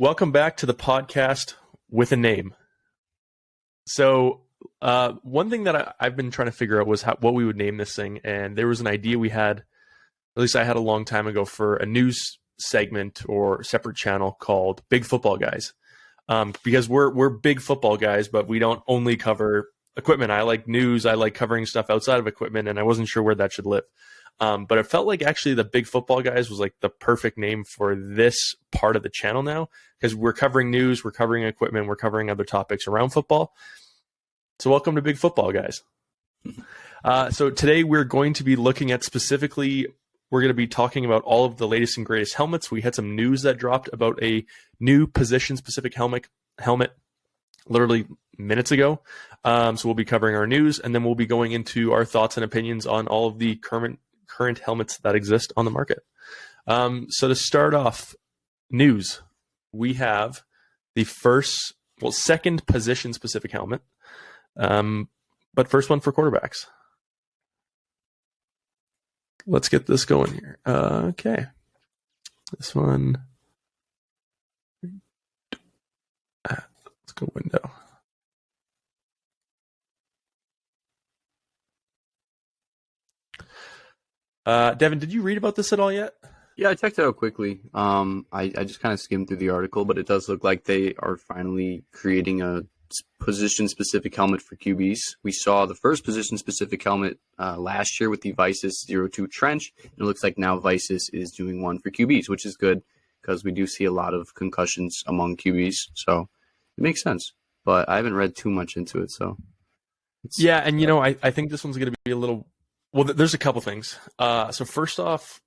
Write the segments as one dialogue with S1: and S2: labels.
S1: Welcome back to the podcast with a name. So one thing that I've been trying to figure out was what we would name this thing. And there was an idea we had, at least I had a long time ago, for a news segment or separate channel called Big Football Guys. Because we're big football guys, but we don't only cover equipment. I like news. I like covering stuff outside of equipment, and I wasn't sure where that should live. But it felt like actually the Big Football Guys was like the perfect name for this part of the channel now, because we're covering news, we're covering equipment, we're covering other topics around football. So welcome to Big Football Guys. So today we're going to be looking at specifically, we're going to be talking about all of the latest and greatest helmets. We had some news that dropped about a new position-specific helmet literally minutes ago. So we'll be covering our news, and then we'll be going into our thoughts and opinions on all of the current helmets that exist on the market. So to start off, news, we have the second position-specific helmet, but first one for quarterbacks. Let's get this going here. Okay. This one. Let's go window. Devin, did you read about this at all yet?
S2: Yeah, I checked it out quickly. I just kind of skimmed through the article, but it does look like they are finally creating a position-specific helmet for QBs. We saw the first position-specific helmet last year with the VIcis 02 Trench. It looks like now VIcis is doing one for QBs, which is good because we do see a lot of concussions among QBs. So it makes sense, but I haven't read too much into it. So
S1: yeah, and I think this one's going to be a little. Well, there's a couple things. So first off,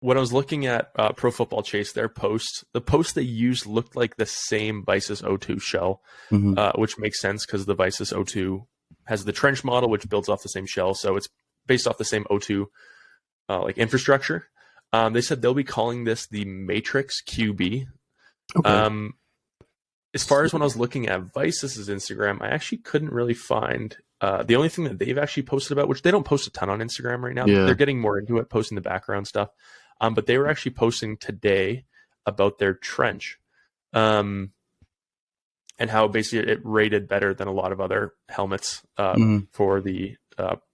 S1: when I was looking at Pro Football Chase, their post, the post they used looked like the same VIcis 02 shell, which makes sense because the VIcis 02 has the trench model, which builds off the same shell. So it's based off the same 02 like infrastructure. They said they'll be calling this the Matrix QB. Okay. As far as when I was looking at VIcis' Instagram, I actually couldn't really find the only thing that they've actually posted about, which they don't post a ton on Instagram right now. Yeah. They're getting more into it, posting the background stuff. But they were actually posting today about their trench and how basically it rated better than a lot of other helmets for the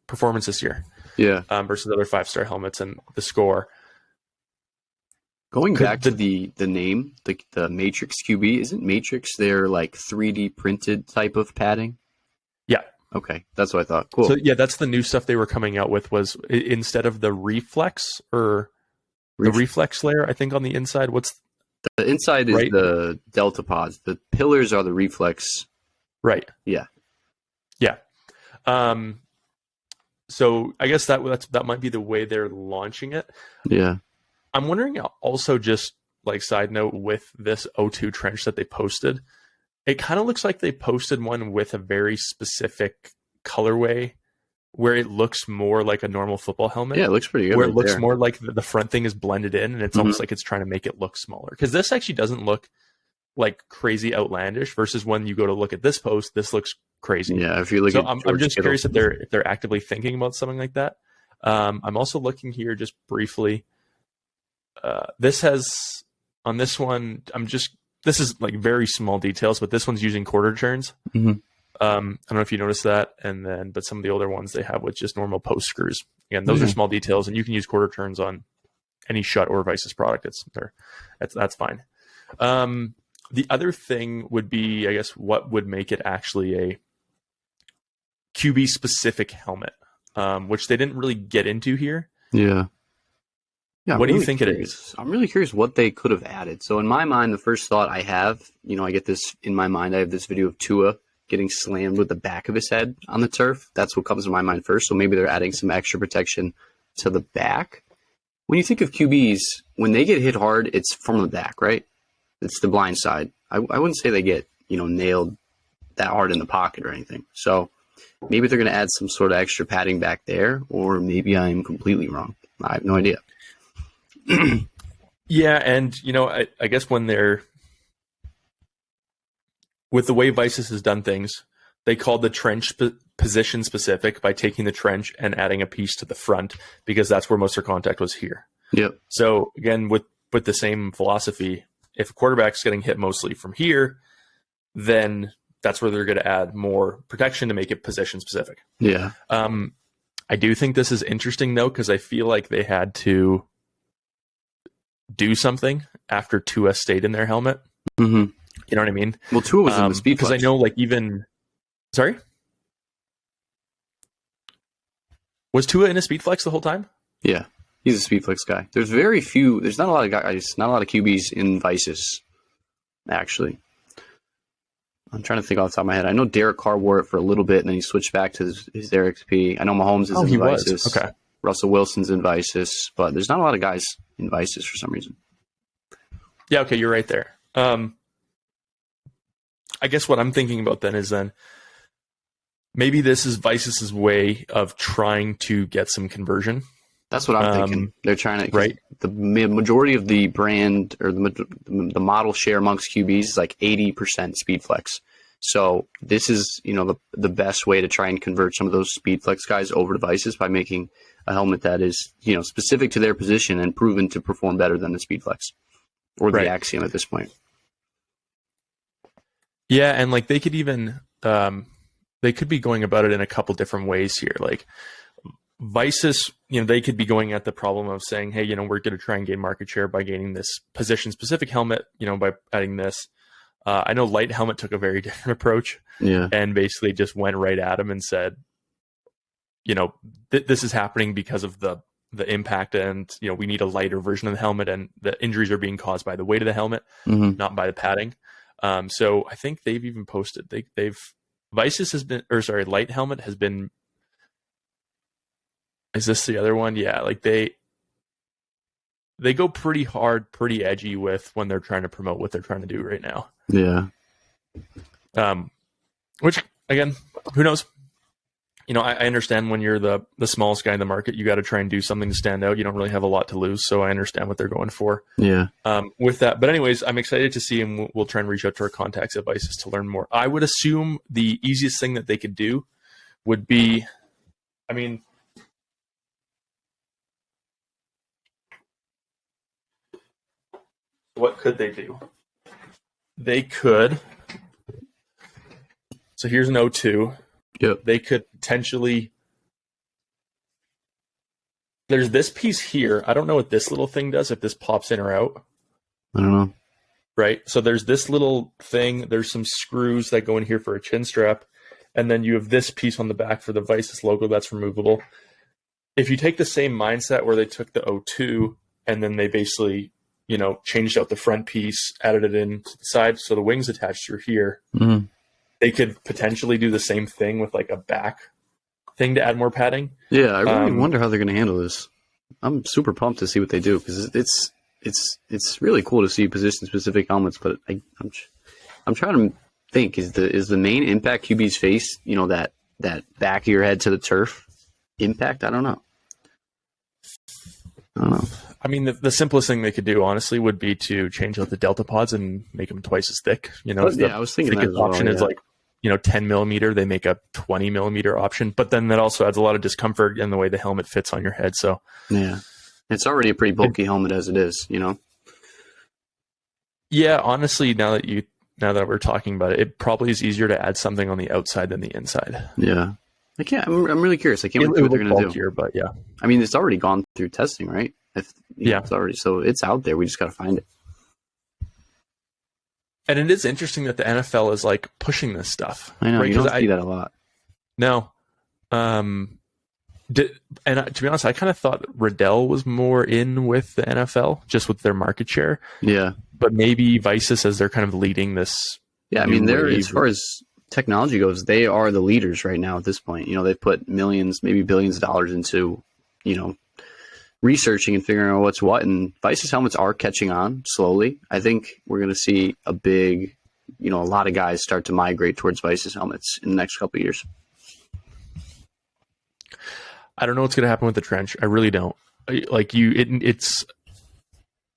S1: performance this year.
S2: Yeah.
S1: Versus other 5-star helmets and the score.
S2: Going back to the name, the Matrix QB, isn't Matrix their like 3D printed type of padding?
S1: Yeah.
S2: Okay, that's what I thought. Cool.
S1: So yeah, that's the new stuff they were coming out with, was instead of the reflex or the reflex layer, I think on the inside, what's
S2: the inside is the delta pods. The pillars are the reflex.
S1: Right.
S2: Yeah.
S1: Yeah. So I guess that might be the way they're launching it.
S2: Yeah.
S1: I'm wondering also, just like side note, with this 02 trench that they posted, it kind of looks like they posted one with a very specific colorway where it looks more like a normal football helmet.
S2: Yeah, it looks pretty good.
S1: Where it looks more like the front thing is blended in, and it's almost like it's trying to make it look smaller. Because this actually doesn't look like crazy outlandish versus when you go to look at this post, this looks crazy.
S2: Yeah, if you look at
S1: I'm just curious if they're actively thinking about something like that. I'm also looking here just briefly. This has, on this one, this is like very small details, but this one's using quarter turns. I don't know if you noticed that. But some of the older ones they have with just normal post screws. Again, those are small details, and you can use quarter turns on any Schutt or VIcis product. That's fine. The other thing would be, I guess, what would make it actually a QB specific helmet, which they didn't really get into here.
S2: Yeah. Yeah,
S1: what do you think it is?
S2: I'm really curious what they could have added. So in my mind, the first thought I have, I get this in my mind. I have this video of Tua getting slammed with the back of his head on the turf. That's what comes to my mind first. So maybe they're adding some extra protection to the back. When you think of QBs, when they get hit hard, it's from the back, right? It's the blind side. I wouldn't say they get, nailed that hard in the pocket or anything. So maybe they're going to add some sort of extra padding back there, or maybe I'm completely wrong. I have no idea.
S1: Yeah, and I guess when they're with the way VIcis has done things, they called the trench position specific by taking the trench and adding a piece to the front, because that's where most of their contact was here.
S2: Yep.
S1: So again, with the same philosophy, if a quarterback's getting hit mostly from here, then that's where they're going to add more protection to make it position specific.
S2: Yeah.
S1: I do think this is interesting though, because I feel like they had to do something after Tua stayed in their helmet.
S2: Mm-hmm.
S1: You know what I mean?
S2: Well, Tua was in the Speedflex.
S1: Because I know, like, even sorry, was Tua in a Speedflex the whole time?
S2: Yeah, he's a Speedflex guy. There's very few. There's not a lot of guys, not a lot of QBs in VIcis, actually. I'm trying to think off the top of my head. I know Derek Carr wore it for a little bit, and then he switched back to his XP. I know Mahomes is in VIcis.
S1: Okay.
S2: Russell Wilson's in VIcis, but there's not a lot of guys in VIcis for some reason.
S1: Yeah, okay, you're right there. I guess what I'm thinking about then maybe this is VIcis' way of trying to get some conversion.
S2: That's what I'm thinking. They're trying to,
S1: right?
S2: The majority of the brand or the model share amongst QBs is like 80% Speedflex. So this is, the best way to try and convert some of those Speedflex guys over to VIcis by making a helmet that is, specific to their position and proven to perform better than the Speedflex or the Axiom at this point.
S1: Yeah, and like they could even they could be going about it in a couple different ways here. Like VIcis, they could be going at the problem of saying, hey, we're going to try and gain market share by gaining this position-specific helmet, by adding this. I know Light Helmet took a very different approach, and basically just went right at him and said, this is happening because of the impact, and we need a lighter version of the helmet, and the injuries are being caused by the weight of the helmet, not by the padding. So I think they've even posted VIcis has been, Light Helmet has been. Is this the other one? Yeah, like they go pretty hard, pretty edgy with when they're trying to promote what they're trying to do right now.
S2: Yeah.
S1: Which again, who knows? I understand when you're the smallest guy in the market, you got to try and do something to stand out. You don't really have a lot to lose, so I understand what they're going for.
S2: Yeah.
S1: With that, but anyways, I'm excited to see, and we'll try and reach out to our contacts at VIcis to learn more. I would assume the easiest thing that they could do would be, what could they do? They could. So here's an O2.
S2: Yep.
S1: They could potentially. There's this piece here. I don't know what this little thing does, if this pops in or out.
S2: I don't know.
S1: Right? So there's this little thing. There's some screws that go in here for a chin strap. And then you have this piece on the back for the VIcis logo that's removable. If you take the same mindset where they took the O2 and then they basically, changed out the front piece, added it in to the side, so the wings attached through here, they could potentially do the same thing with like a back thing to add more padding.
S2: Yeah, I really wonder how they're going to handle this. I'm super pumped to see what they do, because it's really cool to see position specific helmets. But I'm trying to think, is the main impact QB's face, that back of your head to the turf impact? I don't know.
S1: The simplest thing they could do, honestly, would be to change out the delta pods and make them twice as thick.
S2: I was thinking that as well,
S1: option is like 10 millimeter. They make a 20 millimeter option, but then that also adds a lot of discomfort in the way the helmet fits on your head. So
S2: yeah, it's already a pretty bulky helmet as it is.
S1: Yeah, honestly, now that we're talking about it, it probably is easier to add something on the outside than the inside.
S2: Yeah, I'm really curious. I can't wait to see what they're going to do.
S1: But yeah,
S2: it's already gone through testing, right?
S1: It's
S2: already, so it's out there. We just got to find it.
S1: And it is interesting that the NFL is like pushing this stuff.
S2: I know,
S1: right?
S2: You don't see that a lot.
S1: No. And to be honest, I kind of thought Riddell was more in with the NFL, just with their market share.
S2: Yeah.
S1: But maybe VIcis, as they're kind of leading this.
S2: Yeah, they're, as far as technology goes, they are the leaders right now at this point. They've put millions, maybe billions of dollars into, researching and figuring out what's what, and VIcis helmets are catching on slowly. I think we're going to see a big, a lot of guys start to migrate towards VIcis helmets in the next couple of years.
S1: I don't know what's going to happen with the trench. I really don't. It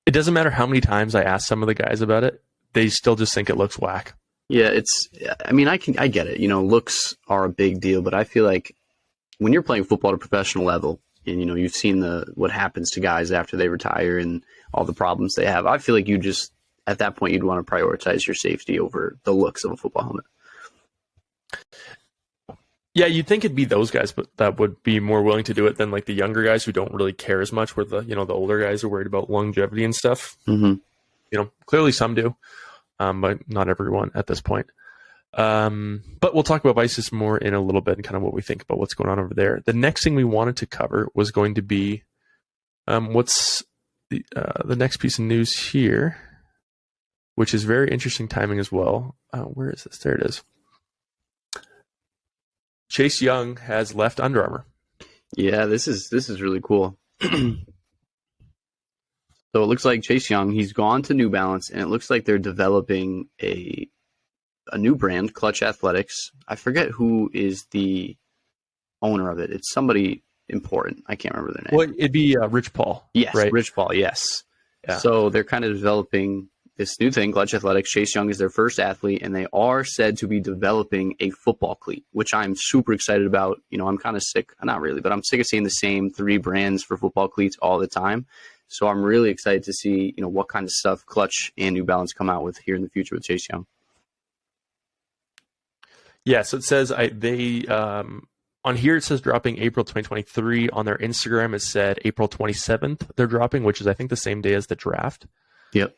S1: doesn't matter how many times I ask some of the guys about it, they still just think it looks whack.
S2: Yeah, I get it. Looks are a big deal, but I feel like when you're playing football at a professional level, and you've seen what happens to guys after they retire and all the problems they have, I feel like you just at that point, you'd want to prioritize your safety over the looks of a football helmet.
S1: Yeah, you'd think it'd be those guys, but that would be more willing to do it than like the younger guys who don't really care as much. Where the the older guys are worried about longevity and stuff.
S2: Mm-hmm.
S1: Clearly some do, but not everyone at this point. But we'll talk about VIcis more in a little bit and kind of what we think about what's going on over there. The next thing we wanted to cover was going to be what's the next piece of news here, which is very interesting timing as well. Where is this? There it is. Chase Young has left Under Armour.
S2: Yeah, this is really cool. So it looks like Chase Young, he's gone to New Balance, and it looks like they're developing a new brand, Klutch Athletics. I forget who is the owner of it. It's somebody important. I can't remember their name.
S1: Well, it'd be Rich Paul.
S2: Yes,
S1: right?
S2: Rich Paul, yes.
S1: Yeah.
S2: So they're kind of developing this new thing, Klutch Athletics. Chase Young is their first athlete, and they are said to be developing a football cleat, which I'm super excited about. I'm kind of sick. Not really, but I'm sick of seeing the same 3 brands for football cleats all the time. So I'm really excited to see, what kind of stuff Klutch and New Balance come out with here in the future with Chase Young.
S1: Yeah, so it says on here it says dropping April 2023. On their Instagram it said April 27th they're dropping, which is I think the same day as the draft.
S2: Yep.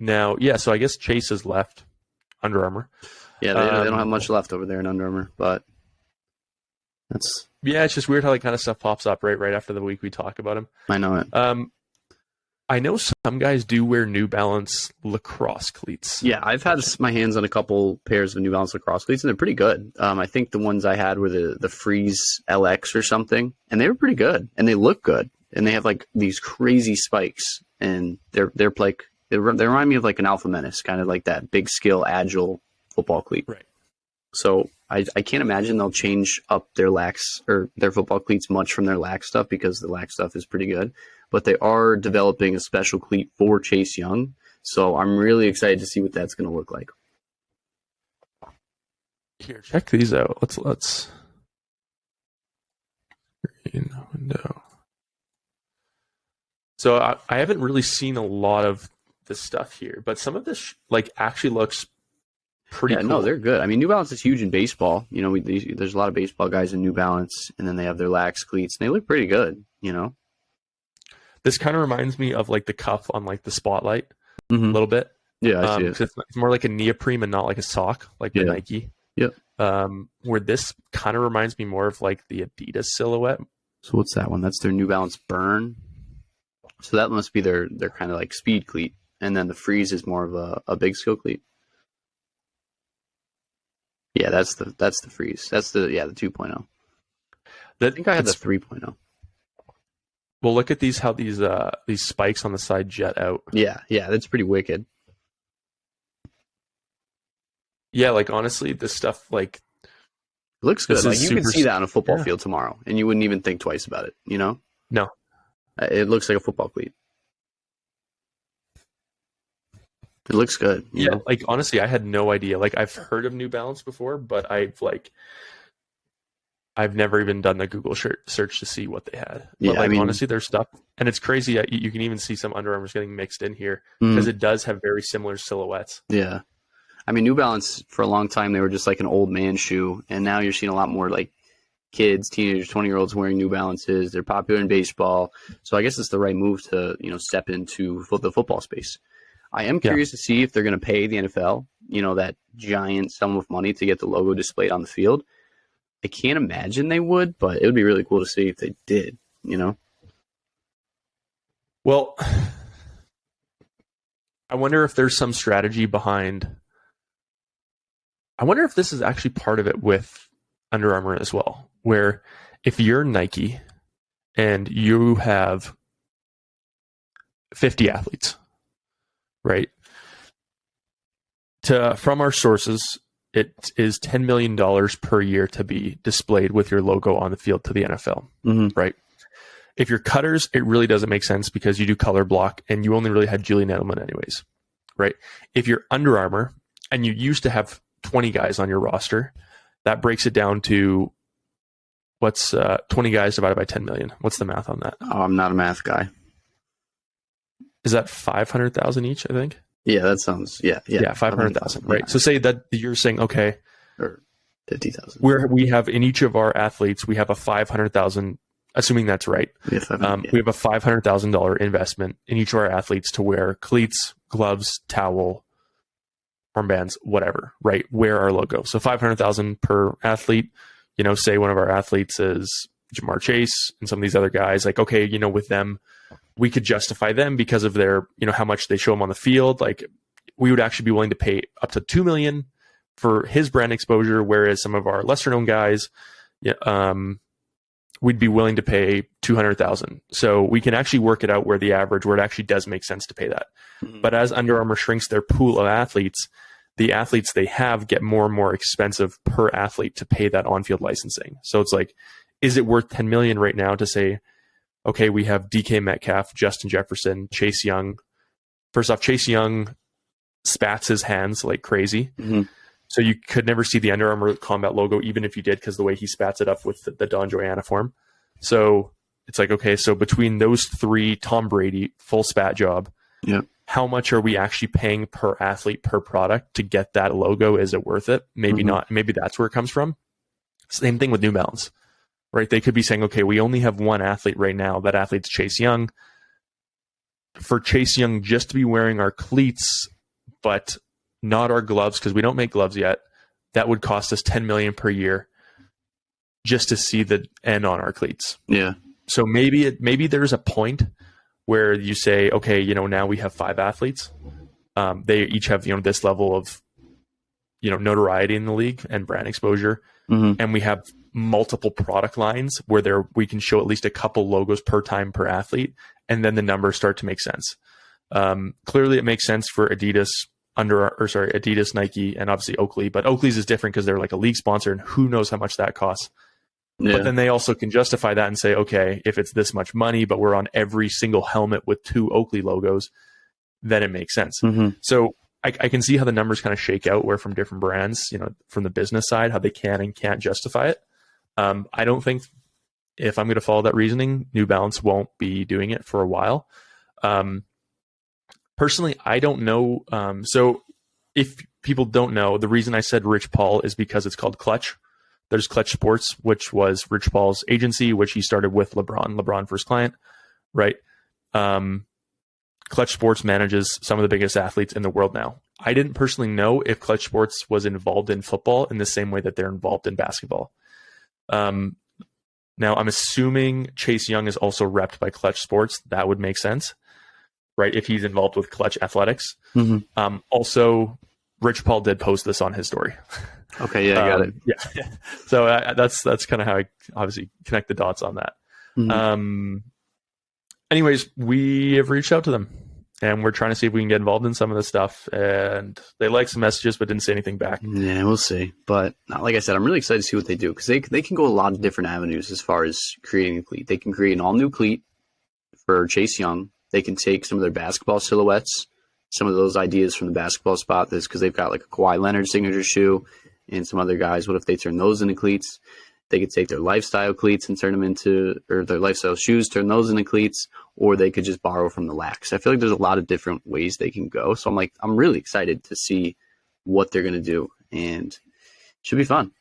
S1: Now, yeah, so I guess Chase has left Under Armour.
S2: Yeah, they don't have much left over there in Under Armour, but that's...
S1: Yeah, it's just weird how that kind of stuff pops up right after the week we talk about him.
S2: I know it.
S1: I know some guys do wear New Balance lacrosse cleats.
S2: Yeah, I've had my hands on a couple pairs of New Balance lacrosse cleats, and they're pretty good. I think the ones I had were the Freeze LX or something, and they were pretty good, and they look good, and they have like these crazy spikes, and they're like they remind me of like an Alpha Menace, kind of like that big skill, agile football cleat.
S1: Right.
S2: So I can't imagine they'll change up their lax or their football cleats much from their lax stuff, because the lax stuff is pretty good. But they are developing a special cleat for Chase Young, so I'm really excited to see what that's going to look like.
S1: Here, check these out. Let's in window. So I haven't really seen a lot of this stuff here, but some of this actually looks pretty cool.
S2: No, they're good. I mean, New Balance is huge in baseball. There's a lot of baseball guys in New Balance, and then they have their lax cleats, and they look pretty good.
S1: This kind of reminds me of like the cuff on like the Spotlight a
S2: Mm-hmm.
S1: little bit.
S2: Yeah, I see it.
S1: It's more like a neoprene and not like a sock, like the Nike.
S2: Yep.
S1: Where this kind of reminds me more of like the Adidas silhouette.
S2: So what's that one? That's their New Balance Burn. So that must be their kind of like speed cleat, and then the Freeze is more of a big skill cleat. Yeah, that's the Freeze. That's the 2.0. I think I had the 3.0.
S1: Well, look at how these spikes on the side jet out.
S2: Yeah, that's pretty wicked.
S1: Yeah, like honestly, this stuff
S2: It looks good. Like you could see that on a football
S1: Yeah.
S2: field tomorrow, and you wouldn't even think twice about it.
S1: No.
S2: It looks like a football cleat. It looks good. you know?
S1: Like honestly, I had no idea. Like I've heard of New Balance before, but I've never even done the Google search to see what they had. But
S2: Yeah,
S1: honestly, their stuff, and it's crazy. You can even see some Under Armours getting mixed in here because it does have very similar silhouettes.
S2: Yeah. I mean, New Balance, for a long time, they were just like an old man shoe. And now you're seeing a lot more like kids, teenagers, 20-year-olds wearing New Balances. They're popular in baseball. So I guess it's the right move to, step into the football space. I am curious to see if they're going to pay the NFL, that giant sum of money to get the logo displayed on the field. I can't imagine they would, but it would be really cool to see if they did,
S1: Well, I wonder if there's some strategy behind. I wonder if this is actually part of it with Under Armour as well, where if you're Nike and you have 50 athletes, right? From our sources, it is $10 million per year to be displayed with your logo on the field to the NFL, right? If you're cutters, it really doesn't make sense because you do color block and you only really had Julian Edelman anyways, right? If you're Under Armour and you used to have 20 guys on your roster, that breaks it down to what's 20 guys divided by 10 million. What's the math on that?
S2: Oh, I'm not a math guy.
S1: is that 500,000 each? I think.
S2: Yeah, that sounds
S1: 500,000. Right.
S2: Yeah.
S1: So say that you're saying, okay,
S2: or 50,000.
S1: we have in each of our athletes, we have a 500,000. Assuming that's right,
S2: We have
S1: we have a $500,000 investment in each of our athletes to wear cleats, gloves, towel, armbands, whatever. Right, wear our logo. So 500,000 per athlete. You know, say one of our athletes is Jamar Chase and some of these other guys. Like, okay, you know, with them, we could justify them because of their, you know, how much they show them on the field. Like, we would actually be willing to pay up to $2 million for his brand exposure, whereas some of our lesser known guys, we'd be willing to pay 200,000. So we can actually work it out where it actually does make sense to pay that.
S2: Mm-hmm.
S1: But as Under Armour shrinks their pool of athletes, the athletes they have get more and more expensive per athlete to pay that on-field licensing. So it's like, is it worth 10 million right now to say, okay, we have DK Metcalf, Justin Jefferson, Chase Young. First off, Chase Young spats his hands like crazy.
S2: Mm-hmm.
S1: So you could never see the Under Armour combat logo, even if you did, because the way he spats it up with the Don Joanna form. So it's like, okay, so between those three, Tom Brady, full spat job, how much are we actually paying per athlete, per product to get that logo? Is it worth it? Maybe not. Maybe that's where it comes from. Same thing with New Balance, right? They could be saying, okay, we only have one athlete right now. That athlete's Chase Young. For Chase Young just to be wearing our cleats, but not our gloves, because we don't make gloves yet, that would cost us 10 million per year just to see the N on our cleats.
S2: Yeah.
S1: So maybe there's a point where you say, okay, you know, now we have 5 athletes. They each have, you know, this level of, you know, notoriety in the league and brand exposure. And we have multiple product lines where we can show at least a couple logos per time per athlete. And then the numbers start to make sense. Clearly it makes sense for Adidas, Adidas, Nike, and obviously Oakley. But Oakley's is different because they're like a league sponsor, and who knows how much that costs. Yeah. But then they also can justify that and say, okay, if it's this much money, but we're on every single helmet with 2 Oakley logos, then it makes sense. So I can see how the numbers kind of shake out, where from different brands, you know, from the business side, how they can and can't justify it. I don't think, if I'm going to follow that reasoning, New Balance won't be doing it for a while. Personally, I don't know. So if people don't know, the reason I said Rich Paul is because it's called Klutch. There's Klutch Sports, which was Rich Paul's agency, which he started with LeBron first client, right? Klutch Sports manages some of the biggest athletes in the world now. I didn't personally know if Klutch Sports was involved in football in the same way that they're involved in basketball. Now, I'm assuming Chase Young is also repped by Klutch Sports. That would make sense, right? If he's involved with Klutch Athletics. Also, Rich Paul did post this on his story.
S2: Okay, yeah, I got it.
S1: Yeah. So that's kind of how I obviously connect the dots on that. Anyways, we have reached out to them, and we're trying to see if we can get involved in some of this stuff. And they liked some messages, but didn't say anything back.
S2: Yeah, we'll see. But like I said, I'm really excited to see what they do, because they can go a lot of different avenues as far as creating a cleat. They can create an all-new cleat for Chase Young. They can take some of their basketball silhouettes, some of those ideas from the basketball spot, because they've got like a Kawhi Leonard signature shoe and some other guys. What if they turn those into cleats? They could take their lifestyle cleats and turn them into, or their lifestyle shoes, turn those into cleats, or they could just borrow from the Lax. I feel like there's a lot of different ways they can go. So I'm really excited to see what they're going to do, and it should be fun.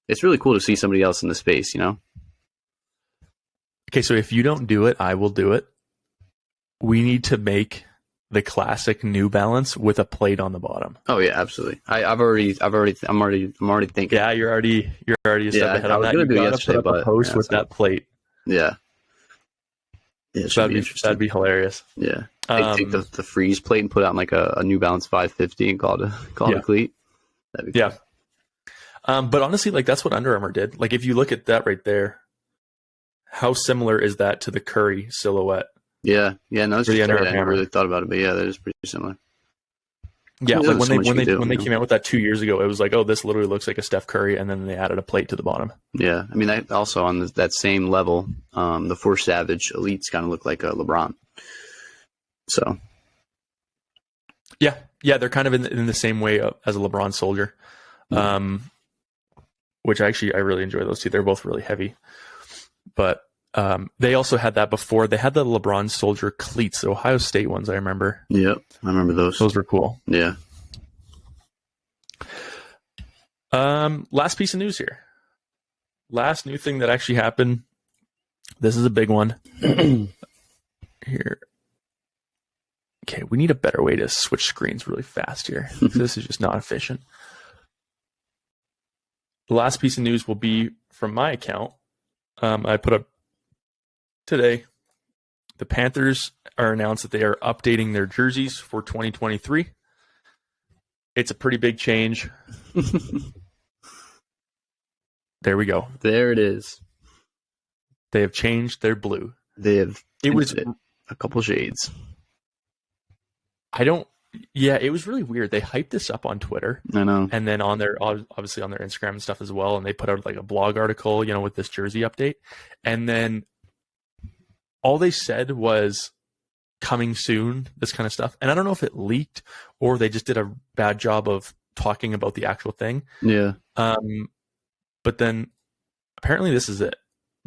S2: It's really cool to see somebody else in the space, you know?
S1: Okay, so if you don't do it, I will do it. We need to make the classic New Balance with a plate on the bottom.
S2: Oh yeah, absolutely. I'm already thinking.
S1: Yeah, you're already a step ahead on that. You gotta put up a post with that plate.
S2: Yeah.
S1: That'd be hilarious.
S2: Yeah. Take the freeze plate and put it on like a New Balance 550 and call it a cleat. That'd be cool.
S1: Yeah. But honestly, like, that's what Under Armour did. Like, if you look at that right there, how similar is that to the Curry silhouette?
S2: Yeah, no, it's I never really thought about it, but yeah, that is pretty similar.
S1: Yeah, like when they came out with that 2 years ago, it was like, oh, this literally looks like a Steph Curry, and then they added a plate to the bottom.
S2: Yeah, I mean, that also on that same level, the Force Savage Elites kind of look like a LeBron. So,
S1: yeah, they're kind of in the same way as a LeBron Soldier, which I really enjoy those two. They're both really heavy, but They also had that before. They had the LeBron Soldier cleats, the Ohio State ones, I remember.
S2: Yep, I remember those.
S1: Those were cool.
S2: Yeah.
S1: Last piece of news here. Last new thing that actually happened. This is a big one. Here. Okay, we need a better way to switch screens really fast here. This is just not efficient. The last piece of news will be from my account. I put up today. The Panthers are announced that they are updating their jerseys for 2023. It's a pretty big change. There we go.
S2: There it is.
S1: They have changed their blue.
S2: They have
S1: It was
S2: a couple shades.
S1: It was really weird. They hyped this up on Twitter.
S2: I know.
S1: And then obviously on their Instagram and stuff as well. And they put out like a blog article, with this jersey update. And then all they said was coming soon, this kind of stuff. And I don't know if it leaked or they just did a bad job of talking about the actual thing.
S2: Yeah.
S1: But then apparently this is it.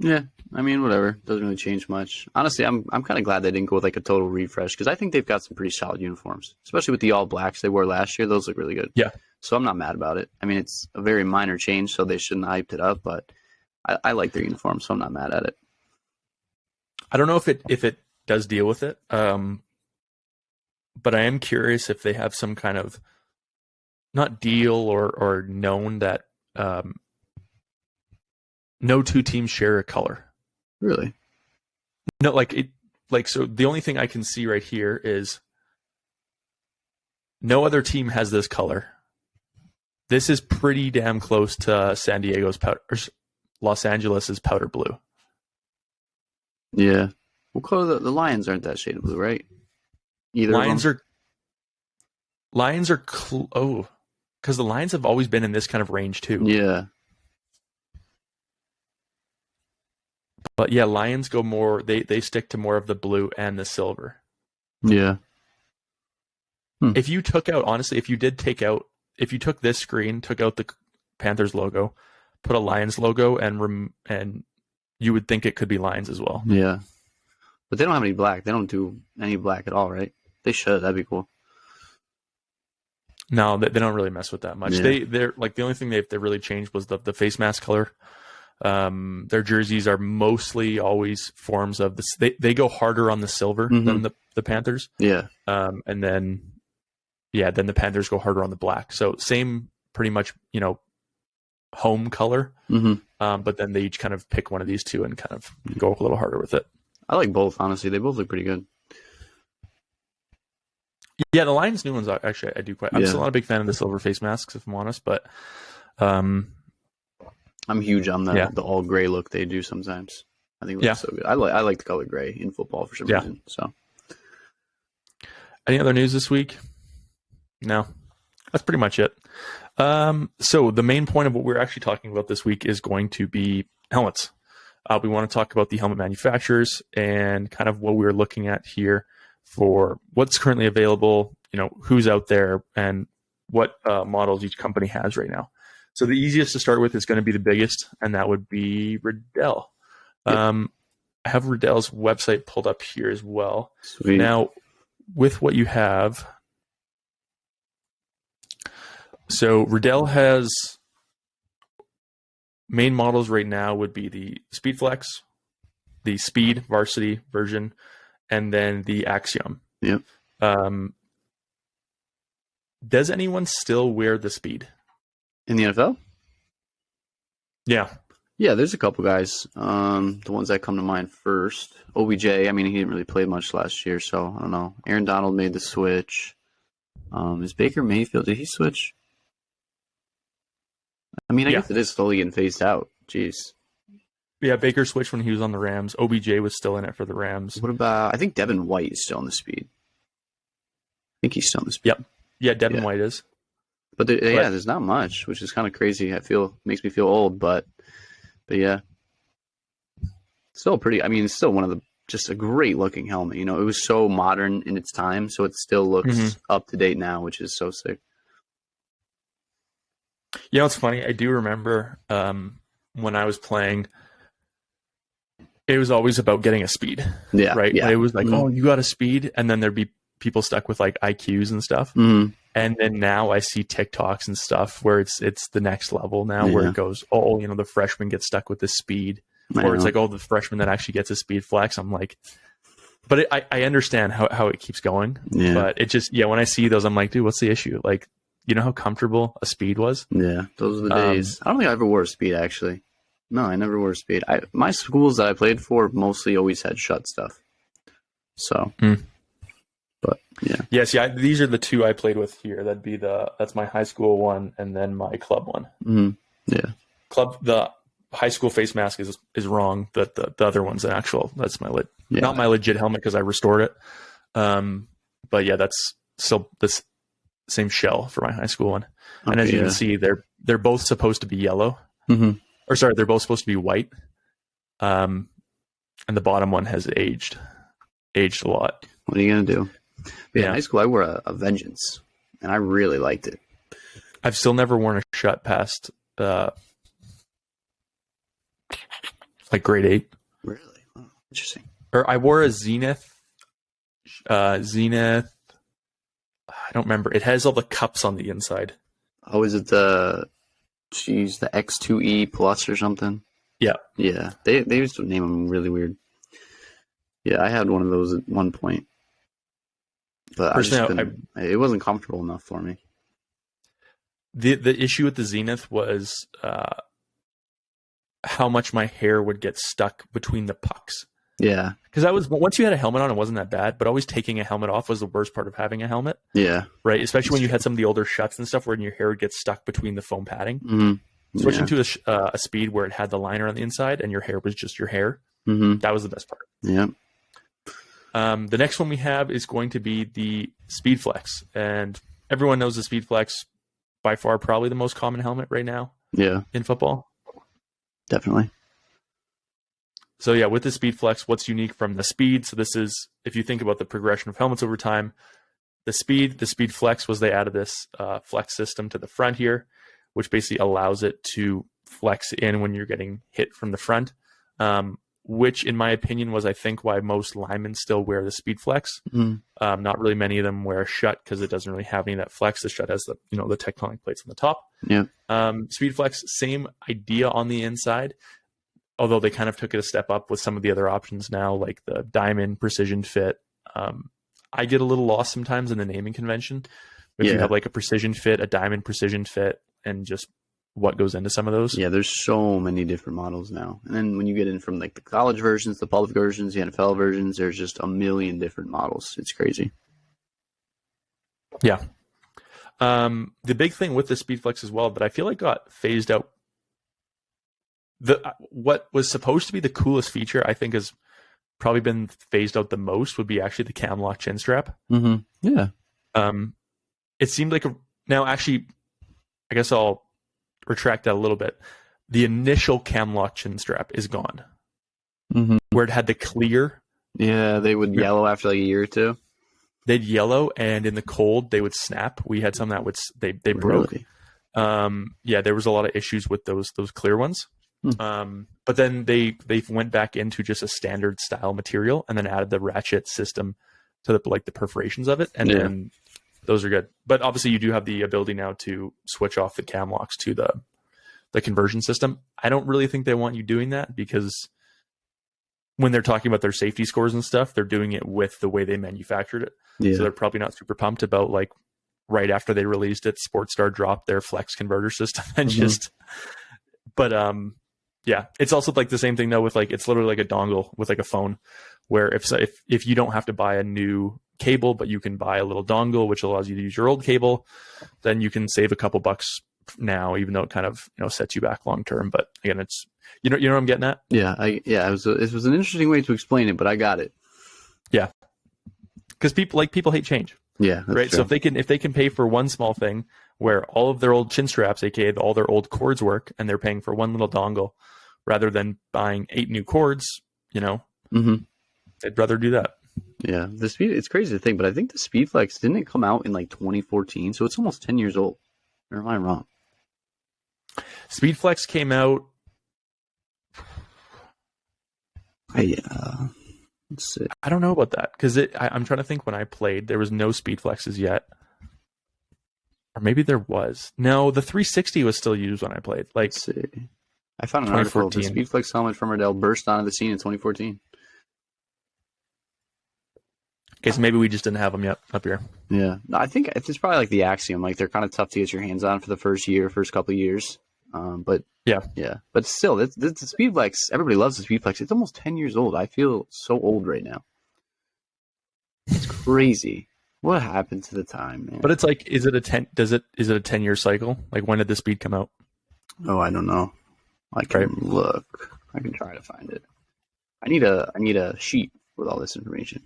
S2: Yeah, I mean, whatever. Doesn't really change much. Honestly, I'm kind of glad they didn't go with like a total refresh because I think they've got some pretty solid uniforms, especially with the all blacks they wore last year. Those look really good.
S1: Yeah.
S2: So I'm not mad about it. I mean, it's a very minor change, so they shouldn't have hyped it up, but I like their uniform, so I'm not mad at it.
S1: I don't know if it does deal with it, but I am curious if they have some kind of not deal or known that no two teams share a color.
S2: Really?
S1: No, so the only thing I can see right here is no other team has this color. This is pretty damn close to Los Angeles's powder blue.
S2: Yeah. What color the Lions aren't that shade of blue, right? Either
S1: Lions are because the Lions have always been in this kind of range too.
S2: Yeah.
S1: But yeah, Lions go more. They stick to more of the blue and the silver.
S2: Yeah.
S1: If you took out, honestly, if you took this screen, took out the Panthers logo, put a Lions logo, and you would think it could be Lions as well.
S2: Yeah. But they don't have any black. They don't do any black at all, right? They should. That'd be cool.
S1: No, they don't really mess with that much.
S2: Yeah.
S1: They're like the only thing they really changed was the face mask color. Their jerseys are mostly always forms of this. They go harder on the silver than the Panthers.
S2: Yeah.
S1: And then the Panthers go harder on the black. So same, pretty much, home color. But then they each kind of pick one of these two and kind of go a little harder with it.
S2: I like both, honestly. They both look pretty good.
S1: Yeah, the Lions new ones actually I do quite. I'm still not a big fan of the silver face masks, if I'm honest, but
S2: I'm huge on the all gray look they do sometimes. I think it looks so good. I like the color gray in football for some reason. So,
S1: any other news this week? No, that's pretty much it. So the main point of what we're actually talking about this week is going to be helmets. We want to talk about the helmet manufacturers and kind of what we're looking at here for what's currently available, who's out there, and what models each company has right now. So the easiest to start with is going to be the biggest, and that would be Riddell. Yep. I have Riddell's website pulled up here as well.
S2: Sweet.
S1: Now, with what you have, so Riddell has main models right now would be the Speedflex, the Speed Varsity version, and then the Axiom.
S2: Yep.
S1: Does anyone still wear the Speed?
S2: In the NFL?
S1: Yeah.
S2: Yeah, there's a couple guys. The ones that come to mind first. OBJ, I mean, he didn't really play much last year, so I don't know. Aaron Donald made the switch. Is Baker Mayfield, did he switch? I mean, I guess it is slowly getting phased out. Jeez.
S1: Yeah, Baker switched when he was on the Rams. OBJ was still in it for the Rams.
S2: What about, I think Devin White is still on the Speed. I think he's still on the Speed.
S1: Yep. Yeah, Devin White is.
S2: But there's not much, which is kind of crazy. Makes me feel old, but yeah. Still pretty, I mean, it's still one of just a great looking helmet. It was so modern in its time, so it still looks up to date now, which is so sick. It's
S1: funny. I do remember when I was playing, it was always about getting a speed.
S2: Yeah.
S1: Right.
S2: Yeah.
S1: It was like, oh, you got a speed. And then there'd be people stuck with like IQs and stuff.
S2: Mm-hmm.
S1: And then now I see TikToks and stuff where it's the next level now where it goes, oh, the freshman gets stuck with this speed. Or it's like, oh, the freshman that actually gets a speed flex. I'm like, but I understand how it keeps going.
S2: Yeah.
S1: But it just, when I see those, I'm like, dude, what's the issue? Like, you know how comfortable a speed was?
S2: Yeah, those are the days. I don't think I ever wore a speed, actually. No, I never wore a speed. My schools that I played for mostly always had Schutt stuff. So, but yeah.
S1: Yeah, see, these are the two I played with here. That's my high school one and then my club one.
S2: Mm-hmm. Yeah.
S1: The high school face mask is wrong. The other one's an actual, that's not my legit helmet because I restored it. But yeah, that's still this same shell for my high school one. And as you can see, they're both supposed to be yellow.
S2: Mm-hmm.
S1: Or sorry, they're both supposed to be white. And the bottom one has aged a lot.
S2: What are you gonna do? But in high school, I wore a Vengeance, and I really liked it.
S1: I've still never worn a Schutt past like grade 8.
S2: Really? Oh, interesting.
S1: Or I wore a Xenith. I don't remember. It has all the cups on the inside.
S2: Oh, is it the X2E Plus or something?
S1: Yeah.
S2: Yeah. They used to name them really weird. Yeah, I had one of those at one point. But it wasn't comfortable enough for me.
S1: The issue with the Xenith was how much my hair would get stuck between the pucks.
S2: Yeah.
S1: Because once you had a helmet on, it wasn't that bad, but always taking a helmet off was the worst part of having a helmet.
S2: Yeah.
S1: Right? Especially when you had some of the older Schutts and stuff where your hair would get stuck between the foam padding.
S2: Mm-hmm.
S1: Switching to a speed where it had the liner on the inside and your hair was just your hair.
S2: Mm-hmm.
S1: That was the best part.
S2: Yeah.
S1: The next one we have is going to be the Speedflex. And everyone knows the Speedflex, by far probably the most common helmet right now in football.
S2: Definitely.
S1: So yeah, with the Speedflex, what's unique from the Speed? So this is, if you think about the progression of helmets over time, the Speedflex was they added this flex system to the front here, which basically allows it to flex in when you're getting hit from the front, which in my opinion was, I think, why most linemen still wear the Speedflex. Not really many of them wear a Schutt because it doesn't really have any of that flex. The Schutt has the tectonic plates on the top.
S2: Yeah.
S1: Speedflex, same idea on the inside, although they kind of took it a step up with some of the other options now, like the diamond precision fit. I get a little lost sometimes in the naming convention. If you have like a precision fit, a diamond precision fit, and just what goes into some of those. Yeah,
S2: there's so many different models now. And then when you get in from like the college versions, the public versions, the NFL versions, there's just a million different models. It's crazy.
S1: Yeah. The big thing with the Speedflex as well that I feel like got phased out. What was supposed to be the coolest feature, I think, has probably been phased out the most would be actually the cam lock chin strap.
S2: Mm-hmm. Yeah.
S1: It seemed like now actually, I guess I'll retract that a little bit. The initial cam lock chin strap is gone.
S2: Mm-hmm.
S1: Where it had the clear.
S2: Yeah, they would yellow after like a year or two.
S1: They'd yellow, and in the cold they would snap. We had some that they broke. Yeah, there was a lot of issues with those clear ones. But then they went back into just a standard style material and then added the ratchet system to the perforations of it, and then those are good. But obviously you do have the ability now to switch off the cam locks to the conversion system. I don't really think they want you doing that because when they're talking about their safety scores and stuff, they're doing it with the way they manufactured it. So they're probably not super pumped about like right after they released it, Sportstar dropped their flex converter system and yeah, it's also like the same thing though with like, it's literally like a dongle with like a phone where if you don't have to buy a new cable, but you can buy a little dongle, which allows you to use your old cable, then you can save a couple bucks now, even though it kind of, sets you back long term. But again, it's, you know what I'm getting at?
S2: Yeah. It was an interesting way to explain it, but I got it.
S1: Yeah. Cause people hate change.
S2: Yeah.
S1: Right.
S2: True.
S1: So if they can pay for one small thing where all of their old chin straps, aka all their old cords work, and they're paying for one little dongle rather than buying 8 new cords, I'd rather do that.
S2: Yeah. It's crazy to think, but I think the Speedflex, didn't it come out in like 2014? So it's almost 10 years old. Or am I wrong?
S1: Speedflex came out
S2: Let's see.
S1: I don't know about that because I'm trying to think. When I played, there was no Speedflexes yet, or maybe there was. No, the 360 was still used when I played. Like,
S2: Let's see. I found an article. The Speedflex helmet from Riddell burst onto the scene in 2014.
S1: Okay, so maybe we just didn't have them yet up here.
S2: Yeah, no, I think it's probably like the Axiom. Like, they're kind of tough to get your hands on for the first couple of years. But yeah. But still, the Speedflex. Everybody loves the Speedflex. It's almost 10 years old. I feel so old right now. It's crazy. What happened to the time, man?
S1: But it's like, is it a 10-year cycle? Like, when did the Speed come out?
S2: Oh, I don't know. I can look. I can try to find it. I need a sheet with all this information.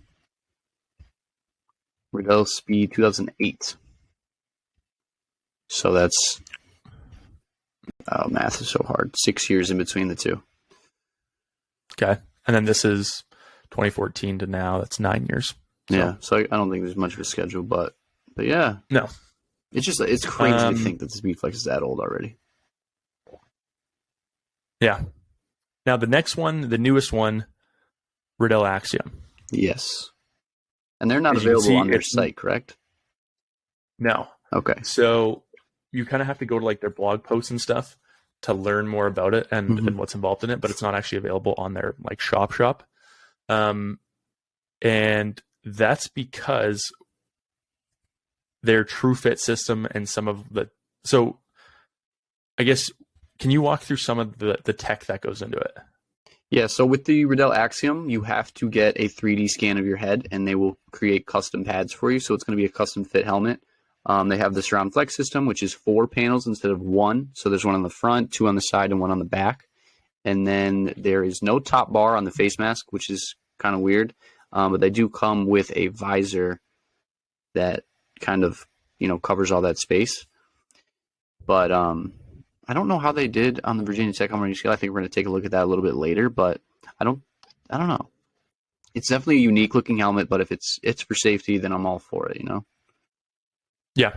S2: Riddell Speed 2008. So that's math is so hard. 6 years in between the two.
S1: Okay, and then this is 2014 to now. That's 9 years. So.
S2: Yeah, so I don't think there's much of a schedule, but yeah,
S1: no,
S2: it's crazy to think that the Speedflex is that old already.
S1: Yeah. Now the next one, the newest one, Riddell Axiom.
S2: Yes. And they're not available on their site, correct?
S1: No.
S2: Okay.
S1: So you kind of have to go to like their blog posts and stuff to learn more about it and what's involved in it, but it's not actually available on their like shop. And that's because their True Fit system and some of the, so I guess, can you walk through some of the tech that goes into it?
S2: Yeah, so with the Riddell Axiom, you have to get a 3D scan of your head, and they will create custom pads for you. So it's going to be a custom fit helmet. They have the Surround Flex system, which is 4 panels instead of 1. So there's 1 on the front, 2 on the side, and 1 on the back. And then there is no top bar on the face mask, which is kind of weird. But they do come with a visor that kind of, covers all that space. But I don't know how they did on the Virginia Tech Home Running Scale. I think we're going to take a look at that a little bit later, but I don't know. It's definitely a unique looking helmet, but if it's for safety, then I'm all for it,
S1: Yeah.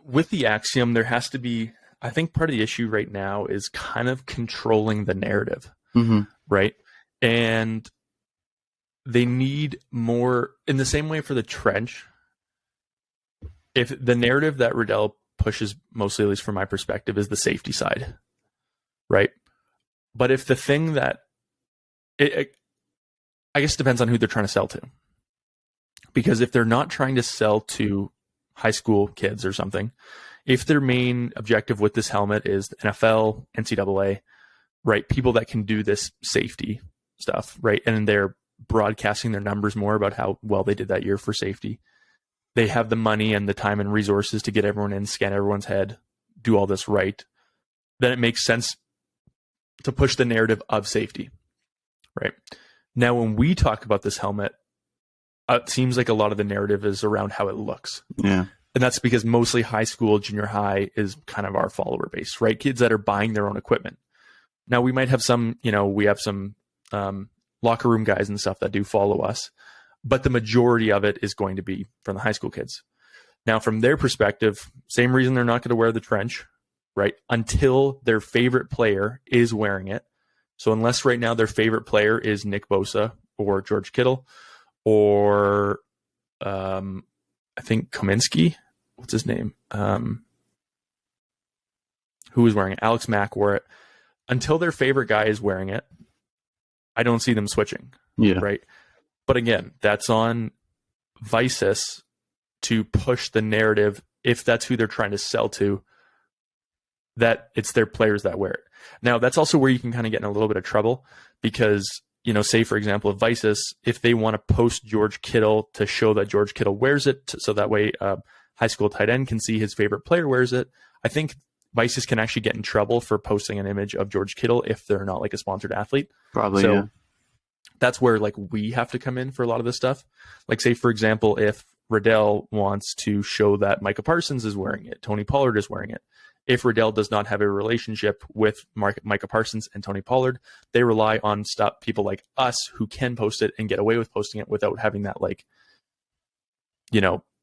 S1: With the Axiom, there has to be, I think part of the issue right now is kind of controlling the narrative, right? And they need more, in the same way for the trench. If the narrative that Riddell pushes, mostly at least from my perspective, is the safety side, right? But if the thing that I guess it depends on who they're trying to sell to. Because if they're not trying to sell to high school kids or something, if their main objective with this helmet is NFL, NCAA, right, people that can do this safety stuff, right, and they're broadcasting their numbers more about how well they did that year for safety, they have the money and the time and resources to get everyone in, scan everyone's head, do all this right, then it makes sense to push the narrative of safety, right? Now, when we talk about this helmet, it seems like a lot of the narrative is around how it looks.
S2: Yeah.
S1: And that's because mostly high school, junior high is kind of our follower base, right? Kids that are buying their own equipment. Now, we might have some, we have some locker room guys and stuff that do follow us, but the majority of it is going to be from the high school kids. Now, from their perspective, same reason they're not going to wear the trench, right? Until their favorite player is wearing it. So unless right now their favorite player is Nick Bosa or George Kittle or I think Kaminsky, what's his name? Who was wearing it? Alex Mack wore it. Until their favorite guy is wearing it, I don't see them switching.
S2: Yeah.
S1: Right. But again, that's on VIcis to push the narrative, if that's who they're trying to sell to, that it's their players that wear it. Now, that's also where you can kind of get in a little bit of trouble because, say, for example, VIcis, if they want to post George Kittle to show that George Kittle wears it, so that way high school tight end can see his favorite player wears it, I think VIcis can actually get in trouble for posting an image of George Kittle if they're not like a sponsored athlete.
S2: Probably,
S1: so,
S2: yeah.
S1: That's where like we have to come in for a lot of this stuff. Like, say, for example, if Riddell wants to show that Micah Parsons is wearing it, Tony Pollard is wearing it. If Riddell does not have a relationship with Micah Parsons and Tony Pollard, they rely on people like us who can post it and get away with posting it without having that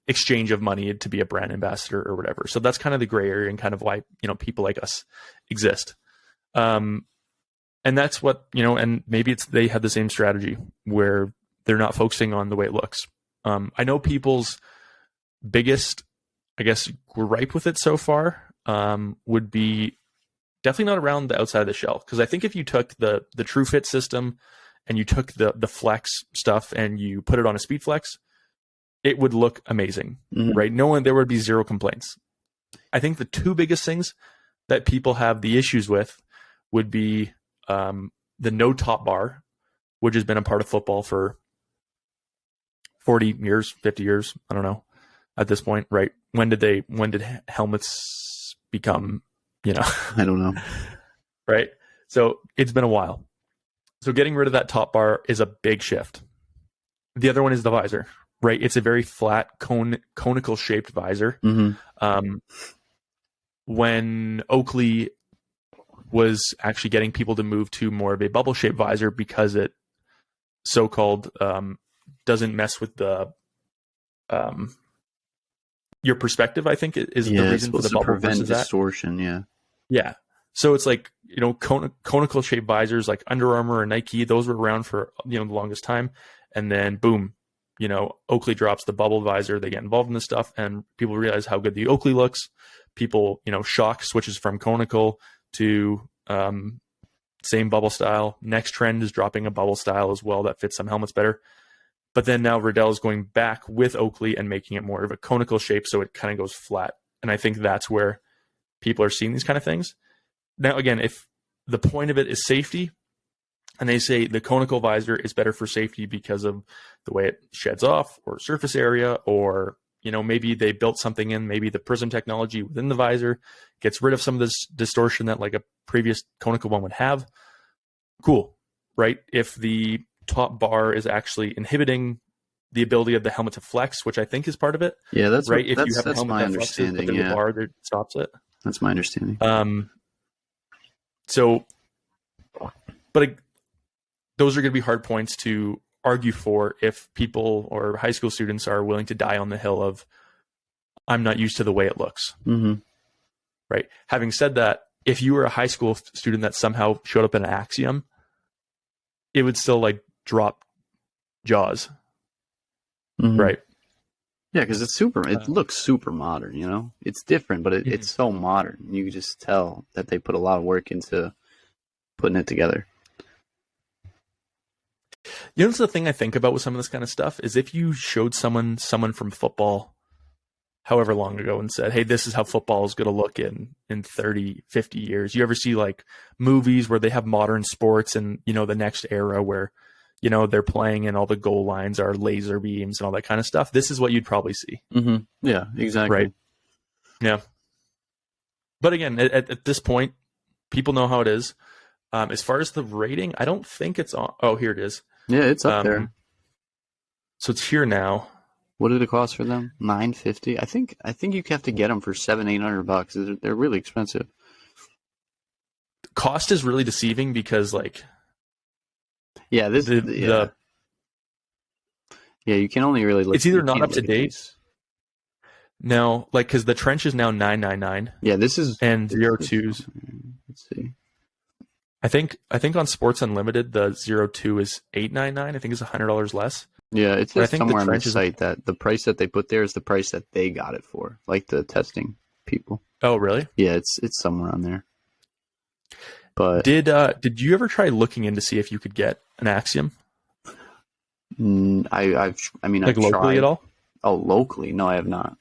S1: exchange of money to be a brand ambassador or whatever. So that's kind of the gray area and kind of why, people like us exist. And that's what, and maybe they have the same strategy where they're not focusing on the way it looks. I know people's biggest, I guess, gripe with it so far would be definitely not around the outside of the shell. Because I think if you took the True Fit system and you took the Flex stuff and you put it on a Speedflex, it would look amazing, right? There would be zero complaints. I think the two biggest things that people have the issues with would be the no top bar, which has been a part of football for 40 years, 50 years. I don't know at this point, right? When did helmets become,
S2: I don't know.
S1: Right. So it's been a while. So getting rid of that top bar is a big shift. The other one is the visor, right? It's a very flat conical shaped visor. When Oakley was actually getting people to move to more of a bubble shaped visor because it so-called doesn't mess with the your perspective, I think is the reason for the bubble versus
S2: distortion.
S1: Yeah. So it's like, conical shaped visors like Under Armour and Nike, those were around for, the longest time. And then boom, Oakley drops the bubble visor. They get involved in this stuff and people realize how good the Oakley looks. People, shock switches from conical to same bubble style. Next trend is dropping a bubble style as well that fits some helmets better. But then now Riddell is going back with Oakley and making it more of a conical shape, so it kind of goes flat. And I think that's where people are seeing these kind of things. Now, again, if the point of it is safety, and they say the conical visor is better for safety because of the way it sheds off or surface area, or maybe they built something in, maybe the prism technology within the visor gets rid of some of this distortion that like a previous conical one would have. Cool, right? If the top bar is actually inhibiting the ability of the helmet to flex, which I think is part of it.
S2: Yeah, that's
S1: right.
S2: If you have a helmet
S1: my understanding. Flexes, the bar that stops it.
S2: That's my understanding.
S1: So, but those are going to be hard points to argue for if people or high school students are willing to die on the hill of, I'm not used to the way it looks. Right. Having said that, if you were a high school student that somehow showed up in an Axiom, it would still like drop jaws. Right.
S2: Yeah, because it looks super modern, It's different, but it's so modern. You can just tell that they put a lot of work into putting it together.
S1: What's the thing I think about with some of this kind of stuff is if you showed someone from football however long ago and said, hey, this is how football is going to look in 30, 50 years. You ever see like movies where they have modern sports and, the next era where, they're playing and all the goal lines are laser beams and all that kind of stuff. This is what you'd probably see.
S2: Yeah, exactly.
S1: Right. Yeah. But again, at this point, people know how it is. As far as the rating, I don't think it's on. Oh, here it is.
S2: Yeah, it's up there.
S1: So it's here now.
S2: What did it cost for them? $950. I think you have to get them for $700-800. They're really expensive.
S1: Cost is really deceiving because like.
S2: Yeah, you can only really look.
S1: It's either not up to date. No, like because the trench is now $999.
S2: Yeah, this is
S1: and 02s.
S2: Let's see.
S1: I think on Sports Unlimited the 02 is $899. I think it's $100 less.
S2: Yeah, it says somewhere on their site that the price that they put there is the price that they got it for, like the testing people.
S1: Oh, really?
S2: Yeah, it's somewhere on there. But
S1: did you ever try looking in to see if you could get an Axiom?
S2: I've
S1: locally
S2: tried.
S1: At all?
S2: Oh, locally? No, I have not.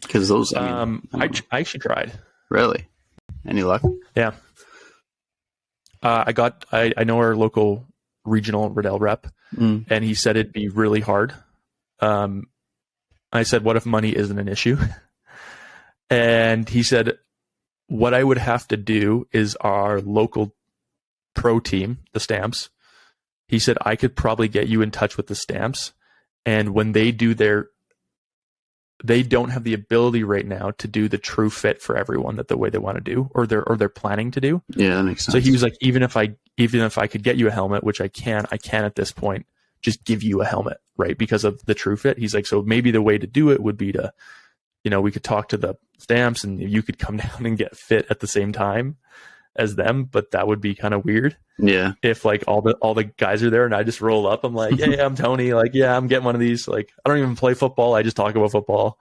S2: Because those,
S1: I actually tried.
S2: Really? Any luck?
S1: Yeah. I know our local regional Riddell rep, and he said it'd be really hard. I said, what if money isn't an issue? And he said, what I would have to do is our local pro team, the Stamps. He said, I could probably get you in touch with the Stamps. And when they do they don't have the ability right now to do the true fit for everyone that the way they want to do, or they're planning to do.
S2: Yeah, that makes sense.
S1: So he was like, even if I could get you a helmet, which I can at this point, just give you a helmet, right? Because of the true fit. He's like, so maybe the way to do it would be to we could talk to the stamps and you could come down and get fit at the same time as them, but that would be kind of weird.
S2: Yeah.
S1: If like all the guys are there and I just roll up, I'm like, yeah, I'm Tony. Like, yeah, I'm getting one of these. Like, I don't even play football. I just talk about football.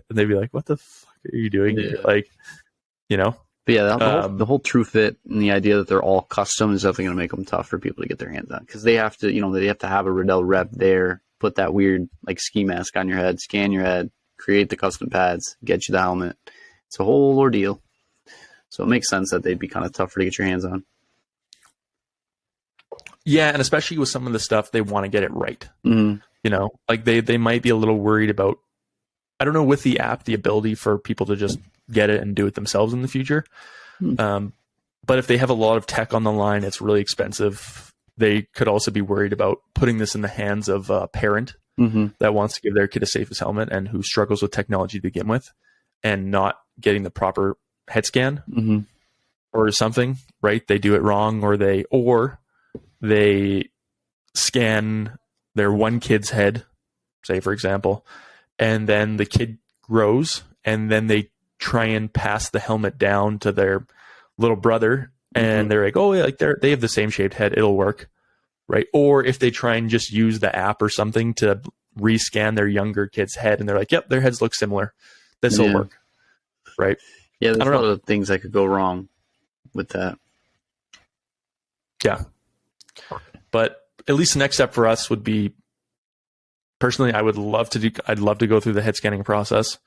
S1: And they'd be like, what the fuck are you doing here? Like,
S2: But yeah, the whole true fit and the idea that they're all custom is definitely going to make them tough for people to get their hands on, because they have to, they have to have a Riddell rep there, put that weird like ski mask on your head, scan your head, create the custom pads, get you the helmet. It's a whole ordeal. So it makes sense that they'd be kind of tougher to get your hands on.
S1: Yeah, and especially with some of the stuff, they want to get it right.
S2: Mm-hmm.
S1: Like they might be a little worried about, I don't know, with the app, the ability for people to just get it and do it themselves in the future. But if they have a lot of tech on the line, it's really expensive. They could also be worried about putting this in the hands of a parent that wants to give their kid a safest helmet and who struggles with technology to begin with and not getting the proper head scan or something, right? They do it wrong, or they scan their one kid's head, say for example, and then the kid grows and then they try and pass the helmet down to their little brother and they're like, oh yeah, like they have the same shaped head, it'll work, right? Or if they try and just use the app or something to rescan their younger kid's head and they're like, yep, their heads look similar, this will work, right?
S2: Yeah, there's a lot of things that could go wrong with that.
S1: Yeah. But at least the next step for us would be, personally, I'd love to go through the head scanning process.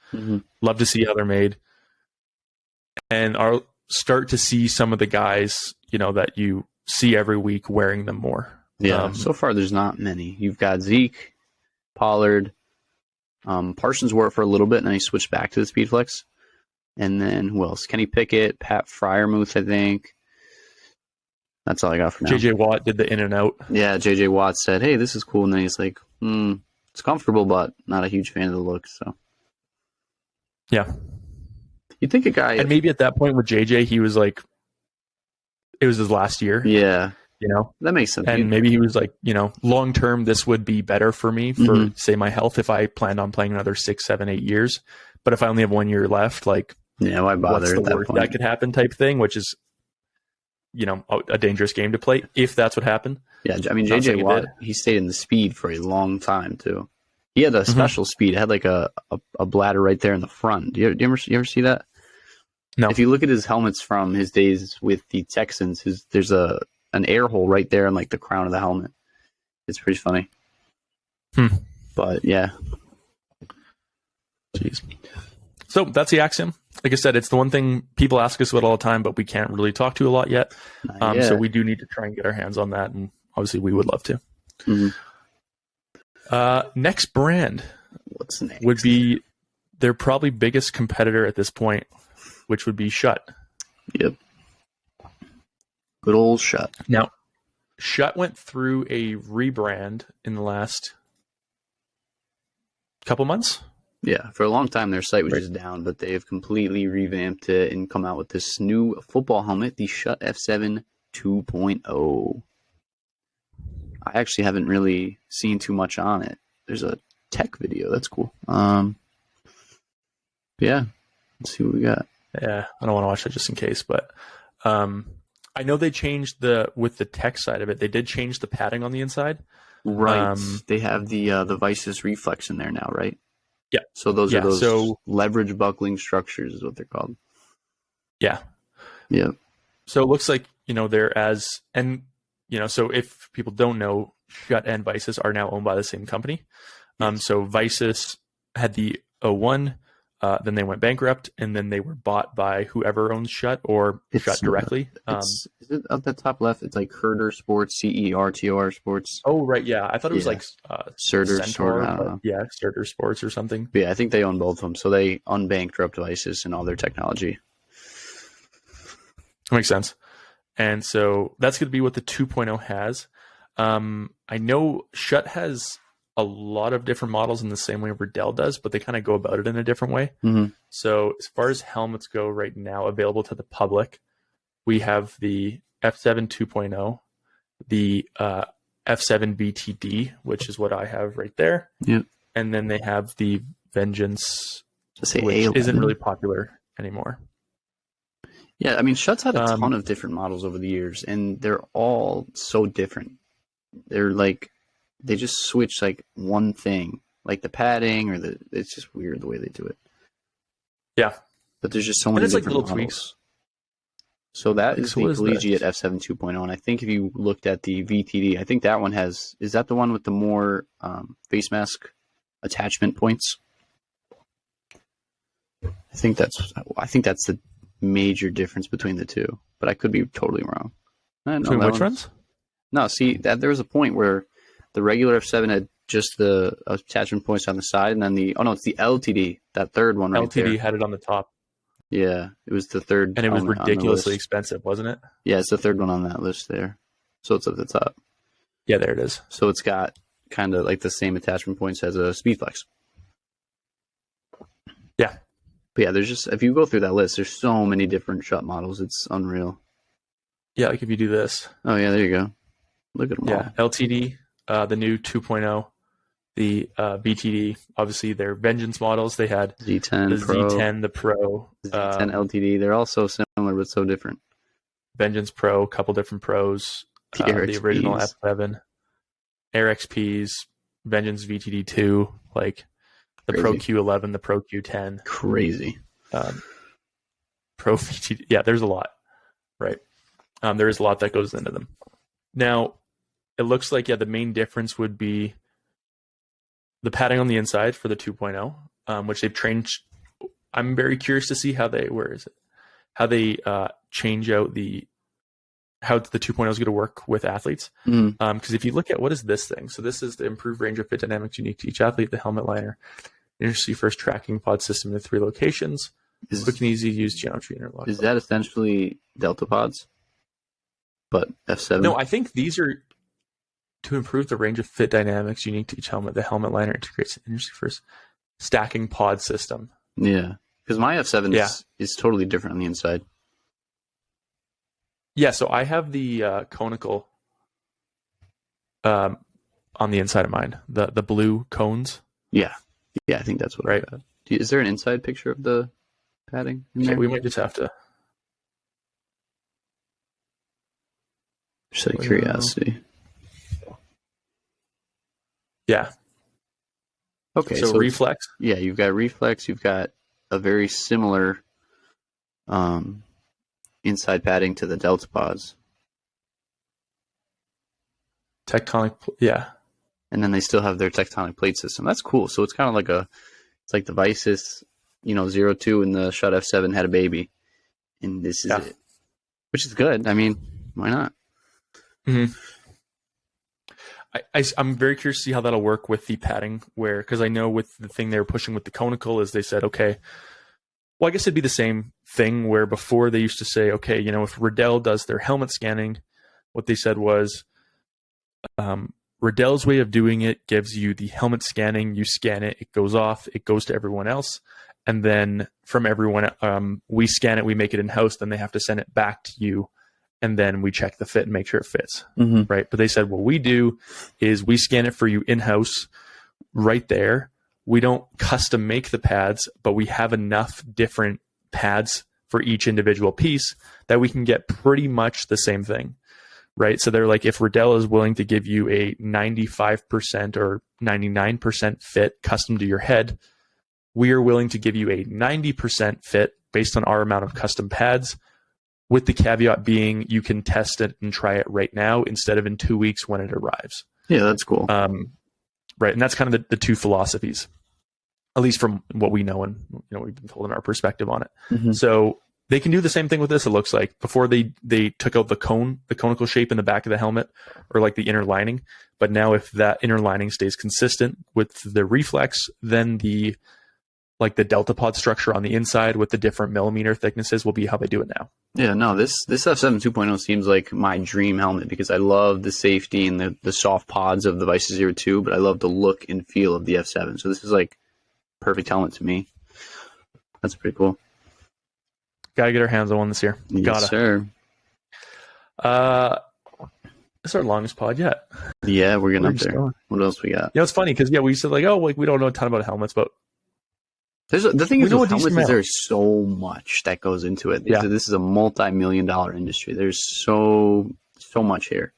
S1: Love to see how they're made. And I'll start to see some of the guys, that you see every week wearing them more.
S2: Yeah. So far, there's not many. You've got Zeke, Pollard, Parsons wore it for a little bit, and then he switched back to the Speedflex. And then who else? Kenny Pickett, Pat Fryermuth, I think. That's all I got for now.
S1: JJ Watt did the in and out.
S2: Yeah, JJ Watt said, hey, this is cool. And then he's like, it's comfortable, but not a huge fan of the look. So,
S1: yeah.
S2: You'd think a guy...
S1: And maybe at that point with JJ, he was like, it was his last year.
S2: Yeah. That makes sense.
S1: And maybe he was like, long term, this would be better for me for, say, my health if I planned on playing another 6, 7, 8 years. But if I only have 1 year left, like,
S2: why bother
S1: what's the worst that could happen type thing, which is, a dangerous game to play if that's what happened.
S2: Yeah, I mean, JJ Watt, he stayed in the speed for a long time, too. He had a special speed. It had like a bladder right there in the front. Do you ever see that?
S1: No.
S2: If you look at his helmets from his days with the Texans, there's an air hole right there in like the crown of the helmet. It's pretty funny. But yeah.
S1: Jeez. So that's the Axiom. Like I said, it's the one thing people ask us about all the time, but we can't really talk to a lot yet. So we do need to try and get our hands on that, and obviously we would love to. Next brand,
S2: what's next?
S1: Would be their probably biggest competitor at this point, which would be Schutt.
S2: Yep. Good old Schutt.
S1: Now, Schutt went through a rebrand in the last couple months.
S2: Yeah, for a long time their site was just down, but they have completely revamped it and come out with this new football helmet, the Schutt F7 2.0. I actually haven't really seen too much on it. There's a tech video. That's cool. Yeah, let's see what we got.
S1: Yeah, I don't want to watch that just in case, but I know they changed with the tech side of it. They did change the padding on the inside.
S2: Right. They have the VIcis reflex in there now, right?
S1: Yeah.
S2: So those are those leverage buckling structures is what they're called. Yeah. Yeah.
S1: So it looks like, so if people don't know, Schutt and VIcis are now owned by the same company. So VIcis had the 01, then they went bankrupt, and then they were bought by whoever owns Schutt or Schutt directly.
S2: Is it up the top left? It's like Herder Sports, CERTOR Sports.
S1: Oh, right, yeah. I thought it was like
S2: Surtur,
S1: Centaur,
S2: I don't know.
S1: Yeah, Surtur Sports or something.
S2: Yeah, I think they own both of them. So they unbankrupt VIcis and all their technology.
S1: Makes sense. And so that's going to be what the 2.0 has. I know Schutt has a lot of different models in the same way Riddell does, but they kind of go about it in a different way. So as far as helmets go right now, available to the public, we have the F7 2.0, the F7 BTD, which is what I have right there.
S2: Yep.
S1: And then they have the Vengeance
S2: To say
S1: which
S2: A11
S1: isn't really popular anymore.
S2: Yeah, I mean, Schutt's had a ton of different models over the years, and they're all so different. They're like, they just switch like one thing, like the padding or it's just weird the way they do it.
S1: Yeah.
S2: But there's just so many
S1: it's
S2: different
S1: like little
S2: models.
S1: Tweaks.
S2: So that is the Collegiate
S1: that?
S2: F7 2.0, and I think if you looked at the VTD, I think that one is that the one with the more face mask attachment points? I think that's the major difference between the two, but I could be totally wrong.
S1: Between which ones?
S2: No, see that there was a point where the regular F7 had just the attachment points on the side, and then it's the LTD, that third one right there.
S1: LTD had it on the top.
S2: Yeah, it was the third,
S1: and it was ridiculously expensive, wasn't it?
S2: Yeah, it's the third one on that list there, so it's at the top.
S1: Yeah, there it is.
S2: So it's got kind of like the same attachment points as a Speedflex.
S1: Yeah.
S2: But yeah, there's just, if you go through that list, there's so many different Schutt models. It's unreal.
S1: Yeah, like if you do this.
S2: Oh, yeah, there you go. Look at them
S1: all. LTD, the new 2.0, the BTD, obviously they're Vengeance models. They had
S2: Z10
S1: the
S2: Pro,
S1: Z10, the Pro.
S2: Z10 LTD. They're all so similar but so different.
S1: Vengeance Pro, a couple different Pros. The original F7. Air XPs, Vengeance VTD2, like the Pro Q11, the Pro Q10.
S2: Crazy.
S1: Pro VTD. Yeah, there's a lot, right? There is a lot that goes into them. Now, it looks like, the main difference would be the padding on the inside for the 2.0, which they've changed. I'm very curious to see how they change out how the 2.0 is going to work with athletes. Because if you look at what is this thing, so this is the improved range of fit dynamics unique to each athlete, the helmet liner, emergency first tracking pod system in 3 locations, quick and easy to use geometry interlock.
S2: Is that essentially Delta pods? But F7?
S1: No, I think these are to improve the range of fit dynamics unique to each helmet. The helmet liner integrates an emergency first stacking pod system.
S2: Yeah, because my F7 is totally different on the inside.
S1: Yeah, so I have the conical on the inside of mine, the blue cones.
S2: Yeah, I think that's what.
S1: Right.
S2: Is there an inside picture of the padding?
S1: Yeah, we might just have to.
S2: Just out of curiosity.
S1: Yeah.
S2: Okay,
S1: so reflex.
S2: Yeah, you've got reflex. You've got a very similar inside padding to the Delta pods.
S1: Tectonic, yeah.
S2: And then they still have their tectonic plate system. That's cool. So it's kind of like it's like the VIcis, 02 and the Schutt F7 had a baby. And this is it. Which is good. I mean, why not?
S1: Mm-hmm. I'm very curious to see how that'll work with the padding, because I know with the thing they were pushing with the conical is they said, okay, well, I guess it'd be the same thing where before they used to say, okay, if Riddell does their helmet scanning, what they said was Riddell's way of doing it gives you the helmet scanning, you scan it, it goes off, it goes to everyone else. And then from everyone, we scan it, we make it in-house, then they have to send it back to you. And then we check the fit and make sure it fits, right? But they said what we do is we scan it for you in-house right there. We don't custom make the pads, but we have enough different pads for each individual piece that we can get pretty much the same thing, right? So they're like, if Riddell is willing to give you a 95% or 99% fit custom to your head, we are willing to give you a 90% fit based on our amount of custom pads, with the caveat being you can test it and try it right now instead of in 2 weeks when it arrives.
S2: Yeah, that's cool.
S1: Right, and that's kind of the two philosophies, at least from what we know and we've been told in our perspective on it. So they can do the same thing with this. It looks like before they took out the conical shape in the back of the helmet, or like the inner lining. But now if that inner lining stays consistent with the reflex, then the Delta pod structure on the inside with the different millimeter thicknesses will be how they do it now.
S2: Yeah, no, this F7 2.0 seems like my dream helmet because I love the safety and the soft pods of the VIcis 02, but I love the look and feel of the F7. So this is like perfect helmet to me. That's pretty cool.
S1: Gotta get our hands on one this year.
S2: Yes, sir.
S1: This is our longest pod yet.
S2: Yeah, we're getting up there. What else we got?
S1: It's funny because we said we don't know a ton about helmets, but
S2: The thing is,
S1: know
S2: with
S1: a decent
S2: helmets,
S1: amount.
S2: there's so much that goes into it.
S1: Yeah.
S2: This is a multi-million-dollar industry. There's so much here.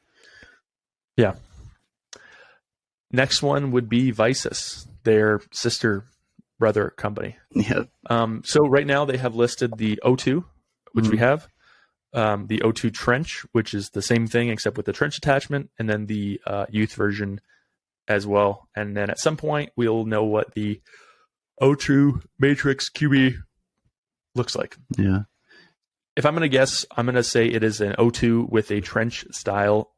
S1: Yeah. Next one would be VIcis, their sister brother company.
S2: Yeah.
S1: So right now they have listed the O2, which we have, the O2 Trench, which is the same thing except with the trench attachment, and then the youth version as well. And then at some point we'll know what the O2 Matrix QB looks like.
S2: Yeah.
S1: If I'm going to guess, I'm going to say it is an O2 with a trench style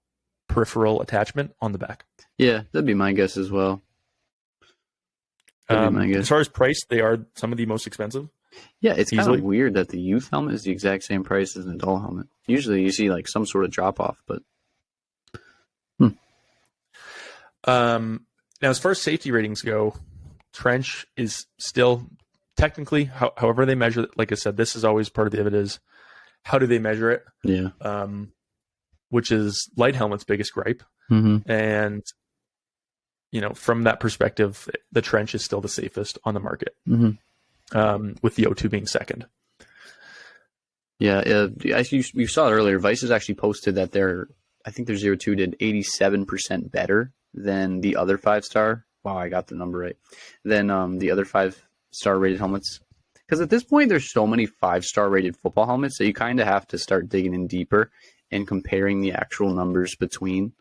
S1: peripheral attachment on the back.
S2: Yeah, that'd be my guess as well. That'd be my guess.
S1: As far as price, they are some of the most expensive.
S2: Yeah, it's kind
S1: Easily.
S2: of weird that the youth helmet is the exact same price as an adult helmet. Usually you see like some sort of drop off, but
S1: Now, as far as safety ratings go, trench is still technically, however they measure it. Like I said, this is always part of it is how do they measure it?
S2: yeah.
S1: Which is light helmet's biggest gripe.
S2: Mm-hmm.
S1: And, you know, from that perspective, the trench is still the safest on the market, with the O2 being second.
S2: Yeah, as you saw it earlier, VIcis actually posted that I think their 02 did 87% better than the other 5-star. Wow, I got the number right. Than the other 5-star rated helmets. Because at this point, there's so many 5-star rated football helmets that you kind of have to start digging in deeper and comparing the actual numbers between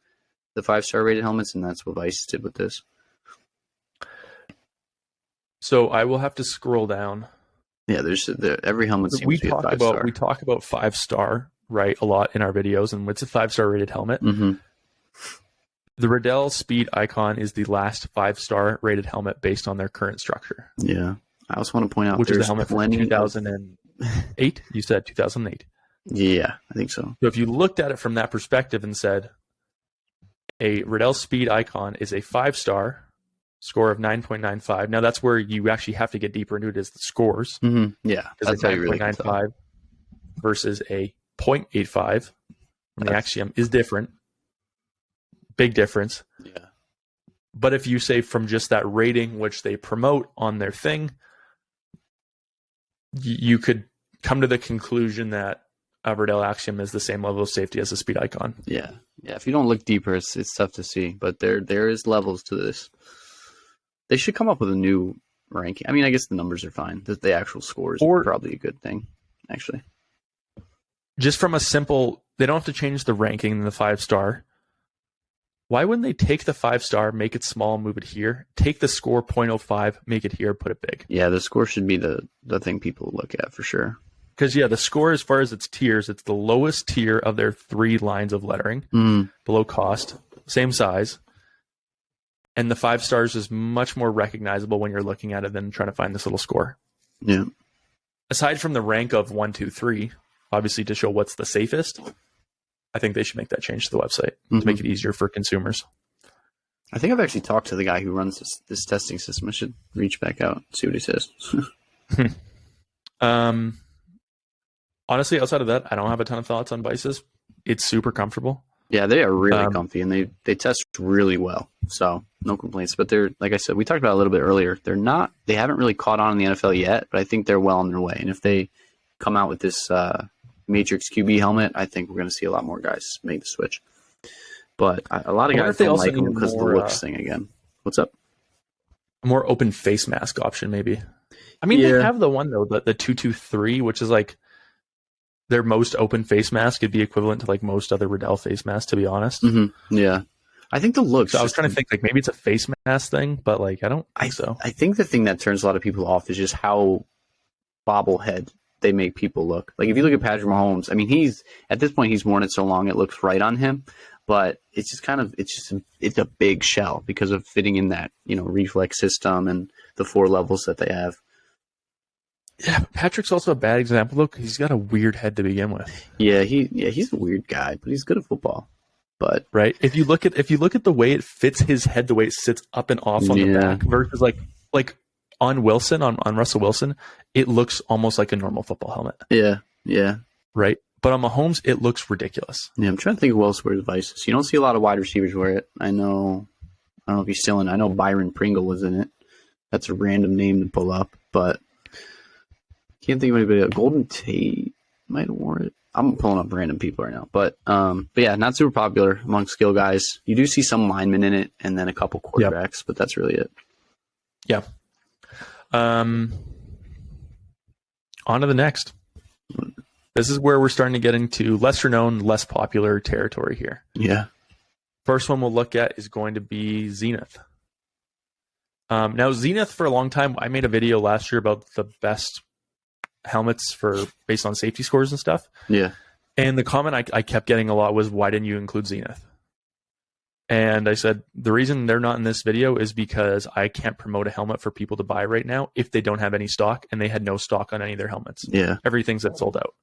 S2: the 5-star rated helmets, and that's what VIcis did with this.
S1: So I will have to scroll down.
S2: Yeah, every helmet seems to be a 5-star.
S1: We talk about 5-star, right, a lot in our videos, and what's a 5-star rated helmet?
S2: Mm-hmm.
S1: The Riddell Speed Icon is the last 5-star rated helmet based on their current structure.
S2: Yeah. I also want to point out
S1: which is the
S2: there's
S1: helmet from
S2: plenty
S1: 2008. You said 2008.
S2: Yeah, I think so.
S1: So if you looked at it from that perspective and said a Riddell Speed Icon is a 5-star score of 9.95. Now that's where you actually have to get deeper into it is the scores.
S2: Mm-hmm. Yeah,
S1: because a 9.95 versus a 0.85 from the Axiom is different. Big difference.
S2: Yeah.
S1: But if you say from just that rating, which they promote on their thing, you could come to the conclusion that a Riddell Axiom is the same level of safety as a Speed Icon.
S2: Yeah. Yeah. If you don't look deeper, it's tough to see. But there is levels to this. They should come up with a new ranking. I mean, I guess the numbers are fine. The actual scores are probably a good thing, actually.
S1: Just from a simple, they don't have to change the ranking in the 5-star. Why wouldn't they take the 5-star, make it small, move it here, take the score 0.05, make it here, put it big?
S2: Yeah, the score should be the thing people look at for sure.
S1: Because, yeah, the score, as far as its tiers, it's the lowest tier of their 3 lines of lettering, below cost, same size. And the 5 stars is much more recognizable when you're looking at it than trying to find this little score.
S2: Yeah.
S1: Aside from the rank of 1, 2, 3, obviously to show what's the safest, I think they should make that change to the website to make it easier for consumers.
S2: I think I've actually talked to the guy who runs this testing system. I should reach back out and see what he says.
S1: Honestly, outside of that, I don't have a ton of thoughts on VIcis. It's super comfortable.
S2: Yeah, they are really comfy, and they test really well. So no complaints. But they're, like I said, we talked about it a little bit earlier. They haven't really caught on in the NFL yet, but I think they're well on their way. And if they come out with this Matrix QB helmet, I think we're going to see a lot more guys make the switch. But a lot of guys don't like them because of the looks thing again. What's up?
S1: A more open face mask option, maybe. I mean, they have the one, though, the 223, which is like their most open face mask. It'd be equivalent to like most other Riddell face masks, to be honest.
S2: Mm-hmm. Yeah. I think the looks.
S1: So I was trying to think like maybe it's a face mask thing, but like I don't think so.
S2: I think the thing that turns a lot of people off is just how bobblehead they make people look. Like if you look at Patrick Mahomes, I mean, he's at this point he's worn it so long it looks right on him, but it's just kind of it's a big shell because of fitting in that reflex system and the 4 levels that they have.
S1: Yeah, Patrick's also a bad example though, because he's got a weird head to begin with.
S2: Yeah, he's a weird guy, but he's good at football. But
S1: right, if you look at the way it fits his head, the way it sits up and off on the back, versus like on Wilson, on Russell Wilson, it looks almost like a normal football helmet.
S2: Yeah.
S1: Right, but on Mahomes, it looks ridiculous.
S2: Yeah, I'm trying to think of who else wears VIcis. You don't see a lot of wide receivers wear it. I don't know if he's still in. I know Byron Pringle was in it. That's a random name to pull up, but Can't think of anybody else. Golden Tate might have worn it. I'm pulling up random people right now. But yeah, not super popular among skill guys. You do see some linemen in it and then a couple quarterbacks, but that's really it.
S1: Yeah. On to the next. This is where we're starting to get into lesser known, less popular territory here.
S2: Yeah.
S1: First one we'll look at is going to be Xenith. Now, Xenith, for a long time, I made a video last year about the best helmets for based on safety scores and stuff.
S2: Yeah.
S1: And the comment I kept getting a lot was, why didn't you include Xenith? And I said, the reason they're not in this video is because I can't promote a helmet for people to buy right now if they don't have any stock, and they had no stock on any of their helmets.
S2: Yeah.
S1: Everything's that sold out.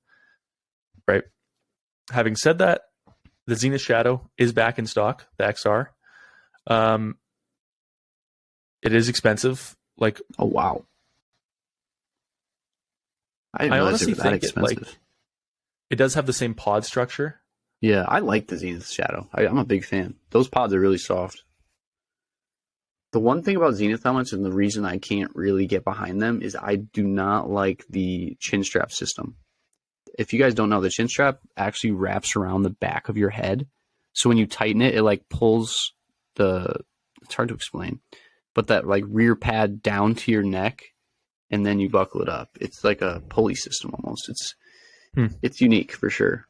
S1: Right. Having said that, the Xenith Shadow is back in stock, the XR. It is expensive. Like,
S2: oh wow. I didn't realize it was that expensive.
S1: It does have the same pod structure.
S2: Yeah, I like the Xenith Shadow. I'm a big fan. Those pods are really soft. The one thing about Xenith helmets, and the reason I can't really get behind them, is I do not like the chin strap system. If you guys don't know, the chin strap actually wraps around the back of your head. So when you tighten it, it like pulls it's hard to explain, but that like rear pad down to your neck, and then you buckle it up. It's like a pulley system almost. It's unique for sure.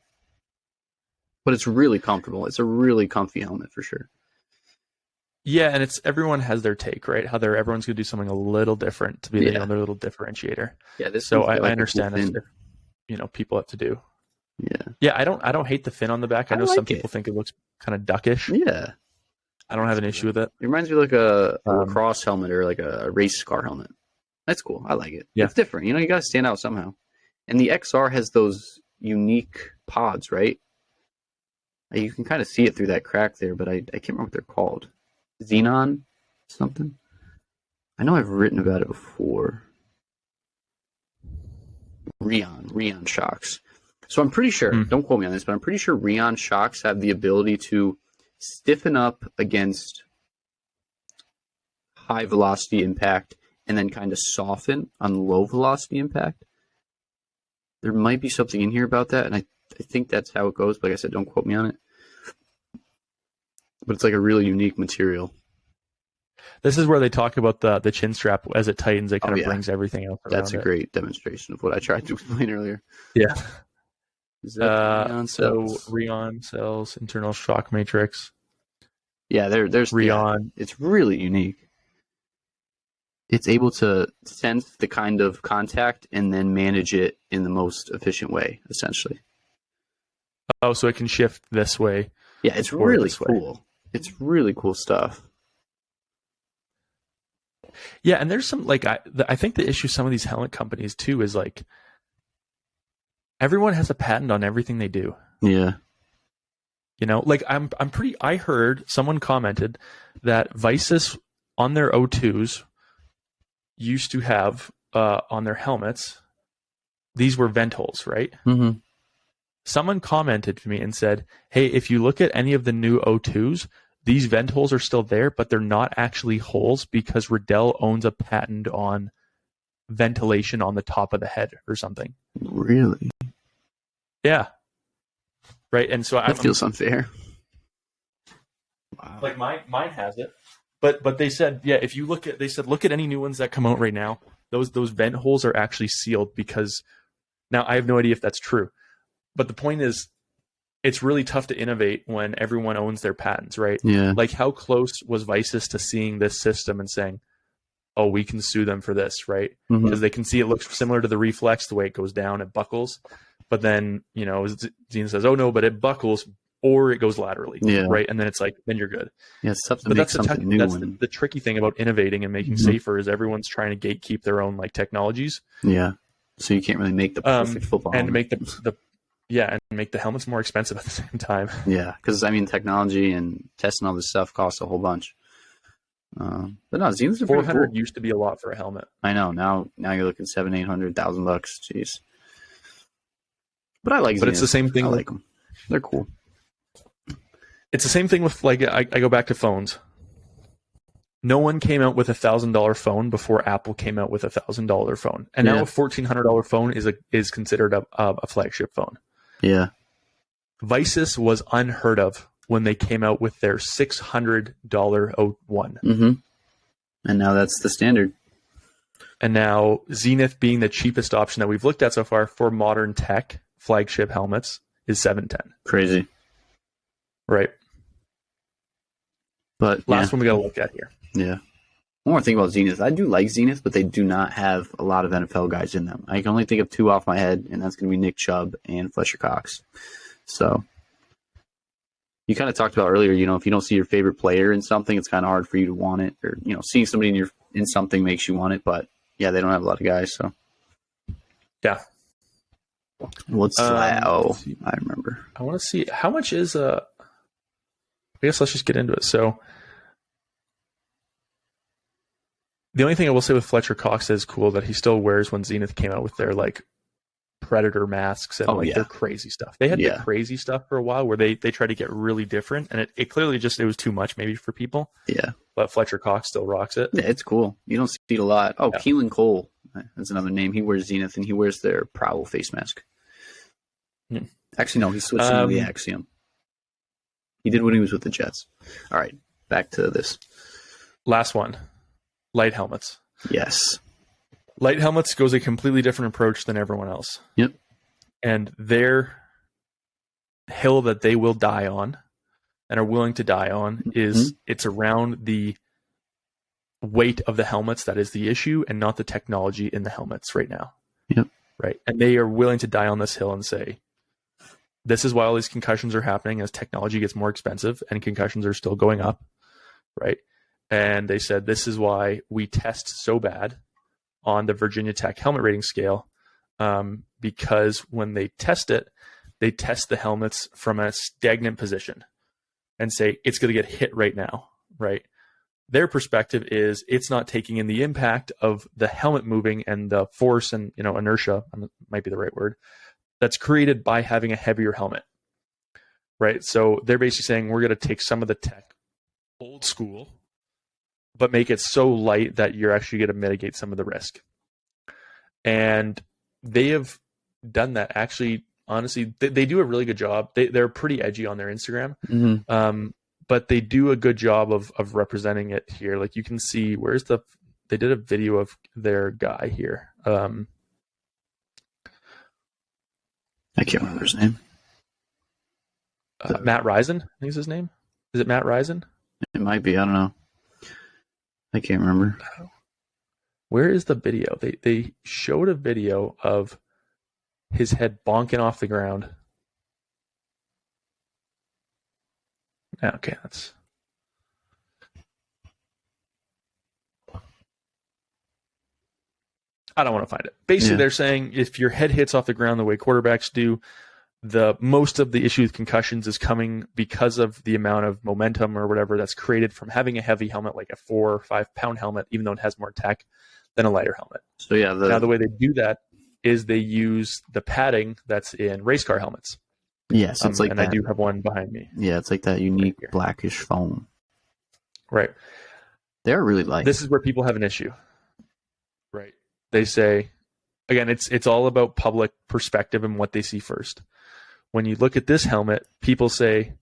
S2: But it's really comfortable. It's a really comfy helmet for sure.
S1: Yeah, and everyone has their take, right? How everyone's going to do something a little different to be their little differentiator.
S2: Yeah,
S1: so I understand if people have to do. Yeah. I don't hate the fin on the back. I know some people think it looks kind of duckish.
S2: Yeah,
S1: I don't have an issue with it.
S2: It reminds me of like a lacrosse helmet or like a race car helmet. That's cool. I like it.
S1: Yeah, it's
S2: different. You got to stand out somehow. And the XR has those unique pods, right? You can kind of see it through that crack there, but I can't remember what they're called. Xenon something? I know I've written about it before. Rheon shocks. So I'm pretty sure, don't quote me on this, but I'm pretty sure Rheon shocks have the ability to stiffen up against high velocity impact and then kind of soften on low velocity impact. There might be something in here about that, and I think that's how it goes. But like I said, don't quote me on it. But it's like a really unique material.
S1: This is where they talk about the chin strap as it tightens. It kind of brings everything else around.
S2: That's a great demonstration of what I tried to explain earlier.
S1: Yeah.
S2: So
S1: Rheon cells, internal shock matrix.
S2: Yeah, there's
S1: Rheon.
S2: It's really unique. It's able to sense the kind of contact and then manage it in the most efficient way, essentially.
S1: Oh, so it can shift this way.
S2: Yeah, it's really cool. It's really cool stuff.
S1: Yeah, and there's some I think the issue some of these helmet companies too is like everyone has a patent on everything they do.
S2: Yeah.
S1: I heard someone commented that VIcis on their O2s used to have on their helmets, these were vent holes, right?
S2: Mm-hmm.
S1: Someone commented to me and said, hey, if you look at any of the new O2s, these vent holes are still there, but they're not actually holes because Riddell owns a patent on ventilation on the top of the head or something.
S2: Really?
S1: Yeah. Right. And so
S2: that feels unfair.
S1: Wow. Like mine has it. But they said, yeah, if you look at any new ones that come out right now, those vent holes are actually sealed because now I have no idea if that's true. But the point is, it's really tough to innovate when everyone owns their patents, right?
S2: Yeah.
S1: Like how close was VIcis to seeing this system and saying, oh, we can sue them for this, right? Because they can see it looks similar to the reflex, the way it goes down, it buckles. But then, Xenith says, oh no, but it buckles or it goes laterally, right? And then it's like, then you're good.
S2: Yeah, it's tough to make something new.
S1: That's the tricky thing about innovating and making safer is everyone's trying to gatekeep their own technologies.
S2: Yeah. So you can't really make the perfect football
S1: and make and make the helmets more expensive at the same time.
S2: Yeah, because technology and testing all this stuff costs a whole bunch. But no, Xeniths are
S1: $400
S2: cool.
S1: Used to be a lot for a helmet.
S2: I know. Now you're looking $700,000, $800,000. Jeez. But I like.
S1: But
S2: Xeniths.
S1: It's the same thing.
S2: I like them. They're cool.
S1: It's the same thing with I go back to phones. no one came out with $1,000 phone before Apple came out with $1,000 phone, and now a $1,400 phone is considered a flagship phone.
S2: Yeah.
S1: VIcis was unheard of when they came out with their $600 O1.
S2: Mm-hmm. And now that's the standard.
S1: And now Xenith, being the cheapest option that we've looked at so far for modern tech flagship helmets, is $710.
S2: Crazy.
S1: Right.
S2: But
S1: last one we got to look at here.
S2: Yeah. One more thing about Xenith. I do like Xenith, but they do not have a lot of NFL guys in them. I can only think of two off my head, and that's going to be Nick Chubb and Fletcher Cox. So you kind of talked about earlier, you know, if you don't see your favorite player in something, it's kind of hard for you to want it, or, you know, seeing somebody in something makes you want it. But yeah, they don't have a lot of guys. So
S1: yeah.
S2: What's that? Oh, I remember.
S1: I want to see how much is I guess let's just get into it. So the only thing I will say with Fletcher Cox is cool that he still wears when Xenith came out with their like Predator masks and their crazy stuff. They had the crazy stuff for a while where they tried to get really different, and it clearly just it was too much maybe for people.
S2: Yeah.
S1: But Fletcher Cox still rocks it.
S2: Yeah, it's cool. You don't see it a lot. Oh, yeah. Keelan Cole. That's another name. He wears Xenith, and he wears their Prowl face mask. Actually, no, he switched into the Axiom. He did when he was with the Jets. All right, back to this.
S1: Last one. Light helmets.
S2: Yes.
S1: Light helmets goes a completely different approach than everyone else.
S2: Yep.
S1: And their hill that they will die on and are willing to die on is it's around the weight of the helmets that is the issue and not the technology in the helmets right now.
S2: Yep.
S1: Right. And they are willing to die on this hill and say, this is why all these concussions are happening as technology gets more expensive and concussions are still going up. Right. And they said, this is why we test so bad on the Virginia Tech helmet rating scale, because when they test it, they test the helmets from a stagnant position and say, it's going to get hit right now. Right. Their perspective is it's not taking in the impact of the helmet moving and the force and, you know, inertia might be the right word, that's created by having a heavier helmet, right? So they're basically saying we're going to take some of the tech old school, but make it so light that you're actually going to mitigate some of the risk. And they have done that. Actually, honestly, they do a really good job. They're pretty edgy on their Instagram, but they do a good job of representing it here. Like you can see, they did a video of their guy here.
S2: I can't remember his name.
S1: Matt Risen, I think is his name. Is it Matt Risen?
S2: It might be. I don't know. I can't remember.
S1: Where is the video? They showed a video of his head bonking off the ground. Okay, that's... I don't want to find it. Basically, they're saying if your head hits off the ground the way quarterbacks do, the most of the issue with concussions is coming because of the amount of momentum or whatever that's created from having a heavy helmet, like a 4 or 5 pound helmet, even though it has more tech than a lighter helmet.
S2: So yeah,
S1: now the way they do that is they use the padding that's in race car helmets.
S2: Yes, it's like
S1: and
S2: that.
S1: I do have one behind me.
S2: Yeah, it's like that unique blackish foam.
S1: Right.
S2: They're really light.
S1: This is where people have an issue. Right. They say, again, it's all about public perspective and what they see first. When you look at this helmet, people say,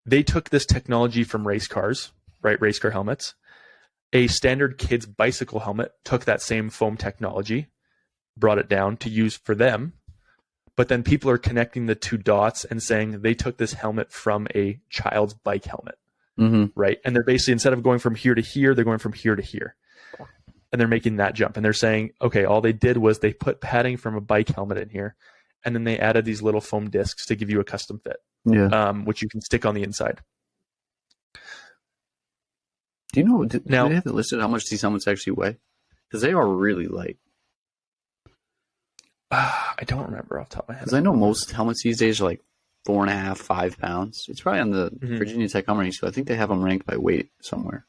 S1: they took this technology from race cars, right? Race car helmets. A standard kid's bicycle helmet took that same foam technology, brought it down to use for them. But then people are connecting the two dots and saying they took this helmet from a child's bike helmet. Right. And they're basically, instead of going from here to here, they're going from here to here. And they're making that jump. And they're saying, okay, all they did was they put padding from a bike helmet in here. And then they added these little foam discs to give you a custom fit, which you can stick on the inside.
S2: Do you know, do they have it listed how much these helmets actually weigh? Because they are really light.
S1: I don't remember off the top of my head.
S2: Because I know most helmets these days are like 4.5, 5 pounds. It's probably on the Virginia Tech helmet ranking, so I think they have them ranked by weight somewhere.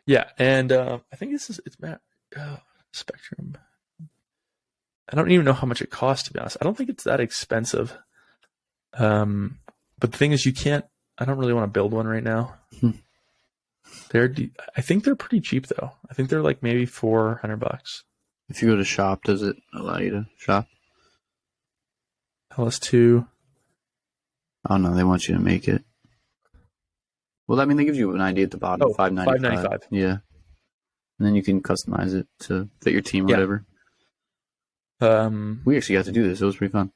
S1: Yeah, and I think it's Matt Spectrum. I don't even know how much it costs, to be honest. I don't think it's that expensive. But the thing is, I don't really want to build one right now. I think they're pretty cheap though. I think they're like maybe $400.
S2: If you go to shop, does it allow you to shop?
S1: LS2.
S2: Oh no, they want you to make it. Well, I mean, they give you an idea at the bottom. $5.95. Yeah, and then you can customize it to fit your team or whatever. We actually got to do this. It was pretty fun.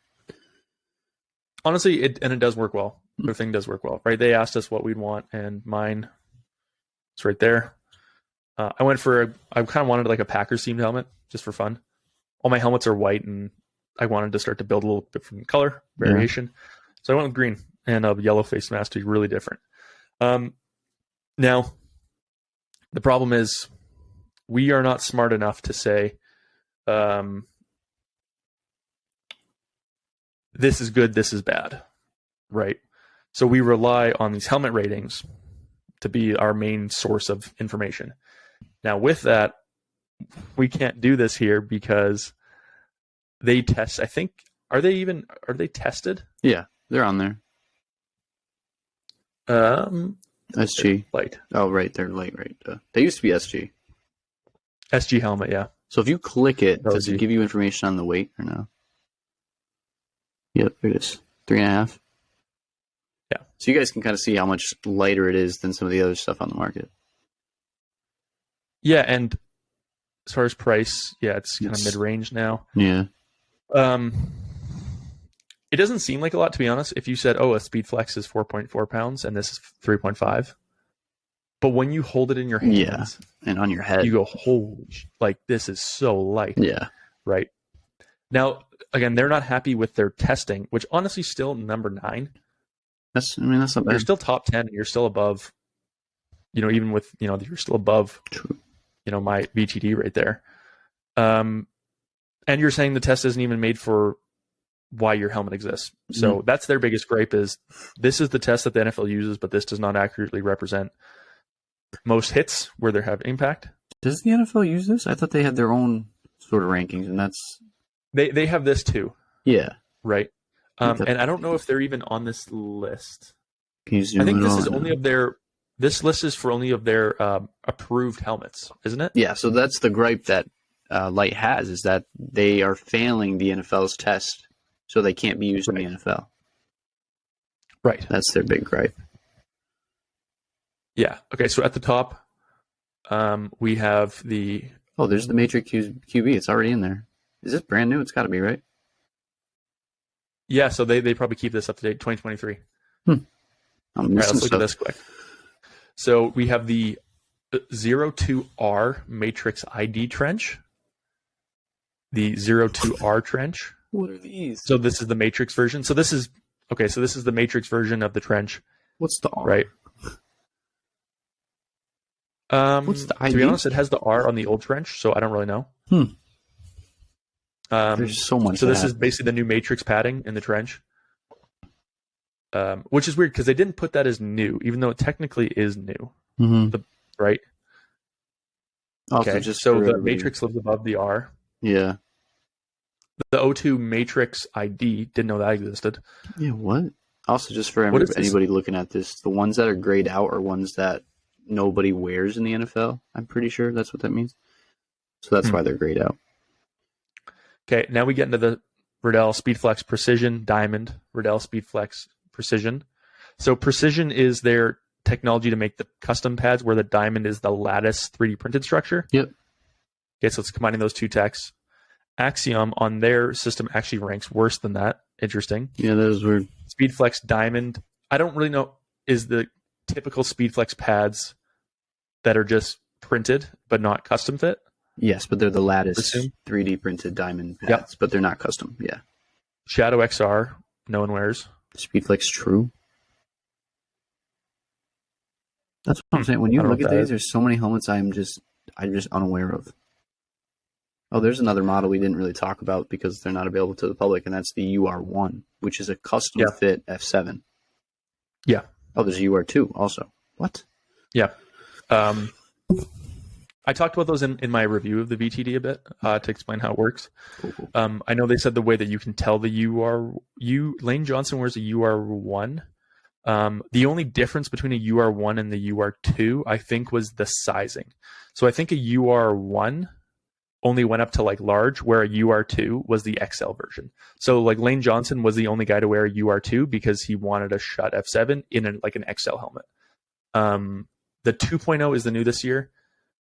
S1: Honestly, it does work well. The thing does work well, right? They asked us what we'd want, and mine is right there. I kind of wanted like a Packers themed helmet just for fun. All my helmets are white, and I wanted to start to build a little bit from color variation. Yeah. So I went with green and a yellow face mask to be really different. Now, the problem is we are not smart enough to say, this is good, this is bad, right? So we rely on these helmet ratings to be our main source of information. Now, with that, we can't do this here because they test. I think are they tested?
S2: Yeah, they're on there. SG
S1: light.
S2: Oh, right, they're light, right? They used to be SG.
S1: SG helmet, yeah.
S2: So if you click it, does it give you information on the weight or no? Yep, there it is. 3.5.
S1: Yeah.
S2: So you guys can kind of see how much lighter it is than some of the other stuff on the market.
S1: Yeah, and as far as price, it's kind of mid-range now.
S2: Yeah.
S1: It doesn't seem like a lot, to be honest. If you said, a Speedflex is 4.4 pounds and this is 3.5. But when you hold it in your hands
S2: and on your head,
S1: you go, holy, like this is so light.
S2: Yeah.
S1: Right. Now, again, they're not happy with their testing, which honestly still number 9.
S2: That's not bad.
S1: You're still top 10 and you're still above, even with, you're still above,
S2: True.
S1: My VTD right there. And you're saying the test isn't even made for why your helmet exists. So that's their biggest gripe is this is the test that the NFL uses, but this does not accurately represent most hits where they have impact.
S2: Does the NFL use this? I thought they had their own sort of rankings, and that's...
S1: They have this too.
S2: Yeah.
S1: Right. And I don't know if they're even on this list.
S2: Can you zoom
S1: I think
S2: in
S1: this
S2: on
S1: is only of their... This list is for only of their approved helmets, isn't it?
S2: Yeah, so that's the gripe that Light has, is that they are failing the NFL's test, so they can't be used in the NFL.
S1: Right.
S2: That's their big gripe.
S1: Yeah. Okay, so at the top, we have the...
S2: Oh, there's the Matric QB. It's already in there. Is this brand new? It's got to be, right?
S1: Yeah, so they probably keep this up to date, 2023.
S2: I'm missing
S1: let's look
S2: stuff.
S1: at this quick. So we have the 02R Matrix ID trench, the 02R trench.
S2: What are these?
S1: So this is the Matrix version. So this is the Matrix version of the trench.
S2: What's the R?
S1: Right.
S2: What's the ID?
S1: To be honest, it has the R on the old trench, so I don't really know.
S2: There's so much.
S1: So this is basically the new Matrix padding in the trench. Which is weird because they didn't put that as new, even though it technically is new. Right? Okay, so the Matrix lives above the R.
S2: Yeah.
S1: The O2 Matrix ID, didn't know that existed.
S2: Yeah, what? Also, just for anybody looking at this, the ones that are grayed out are ones that nobody wears in the NFL. I'm pretty sure that's what that means. So that's why they're grayed out.
S1: Okay, now we get into the Riddell Speedflex Precision Diamond, Riddell Speedflex Precision. So Precision is their technology to make the custom pads where the diamond is the lattice 3D printed structure.
S2: Yep.
S1: Okay, so it's combining those two techs. Axiom on their system actually ranks worse than that. Interesting.
S2: Yeah, that is weird.
S1: Speedflex Diamond, I don't really know, is the typical Speedflex pads that are just printed but not custom fit.
S2: Yes, but they're the lattice 3D printed diamond pads, but they're not custom. Yeah.
S1: Shadow XR, no one wears.
S2: Speedflex True. That's what I'm saying. When you look at these, there's so many helmets I'm just unaware of. Oh, there's another model we didn't really talk about because they're not available to the public, and that's the UR1, which is a custom fit F7.
S1: Yeah.
S2: Oh, there's a UR2 also. What?
S1: Yeah. I talked about those in my review of the VTD a bit to explain how it works.
S2: Cool.
S1: I know they said the way that you can tell the Lane Johnson wears a UR1. The only difference between a UR1 and the UR2, I think, was the sizing. So I think a UR1 only went up to like large, where a UR2 was the XL version. So like Lane Johnson was the only guy to wear a UR2 because he wanted a Schutt F7 in an XL helmet. The 2.0 is the new this year.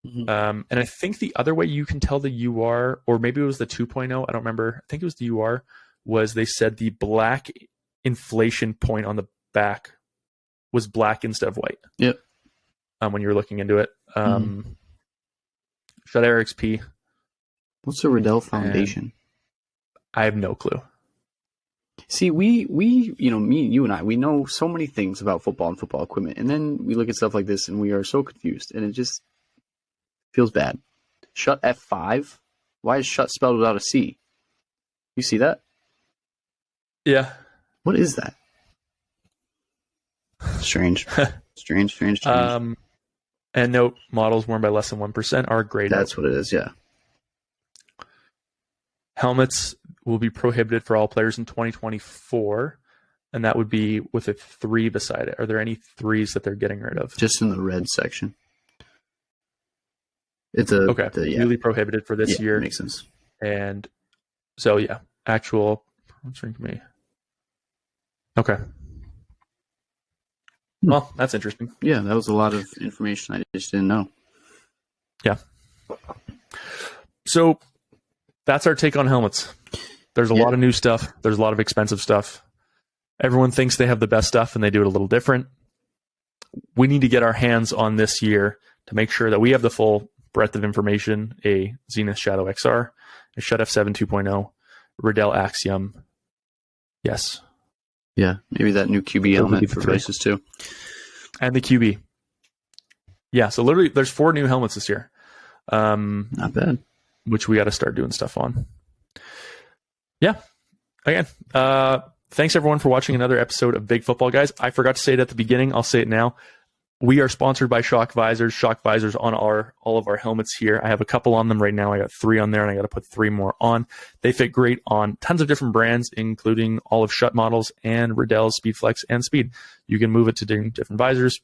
S1: And I think the other way you can tell the UR, or maybe it was the 2.0, I don't remember. I think it was the UR, was they said the black inflation point on the back was black instead of white.
S2: Yep.
S1: When you were looking into it. Schutt RXP.
S2: What's the Riddell Foundation?
S1: I have no clue.
S2: See, we me, you and I, we know so many things about football and football equipment, and then we look at stuff like this and we are so confused, and it just feels bad. Schutt F5? Why is Schutt spelled without a C? You see that?
S1: Yeah.
S2: What is that? Strange. Strange.
S1: And note, models worn by less than 1% are graded.
S2: That's what it is, yeah.
S1: Helmets will be prohibited for all players in 2024, and that would be with a 3 beside it. Are there any 3s that they're getting rid of?
S2: Just in the red section. It's
S1: newly prohibited for this year.
S2: Makes sense.
S1: And so, yeah, actual. Me. Okay. Well, that's interesting.
S2: Yeah, that was a lot of information I just didn't know.
S1: Yeah. So that's our take on helmets. There's a lot of new stuff. There's a lot of expensive stuff. Everyone thinks they have the best stuff, and they do it a little different. We need to get our hands on this year to make sure that we have the full breadth of information: a Xenith Shadow XR, a Schutt F7 2.0, Riddell Axiom. Yes.
S2: Yeah, maybe that new QB helmet for VIcis too.
S1: And the QB. Yeah, so literally there's 4 new helmets this year.
S2: Not bad.
S1: Which we got to start doing stuff on. Yeah. Again, thanks everyone for watching another episode of Big Football Guys. I forgot to say it at the beginning. I'll say it now. We are sponsored by Shock Visors. Shock Visors on all of our helmets here. I have a couple on them right now. I got 3 on there, and I got to put 3 more on. They fit great on tons of different brands, including all of Schutt models and Riddell Speedflex and Speed. You can move it to different visors.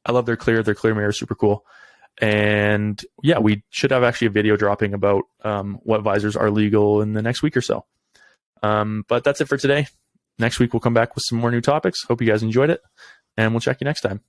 S1: I love their clear. Their clear mirror is super cool. And yeah, we should have actually a video dropping about what visors are legal in the next week or so. But that's it for today. Next week, we'll come back with some more new topics. Hope you guys enjoyed it, and we'll check you next time.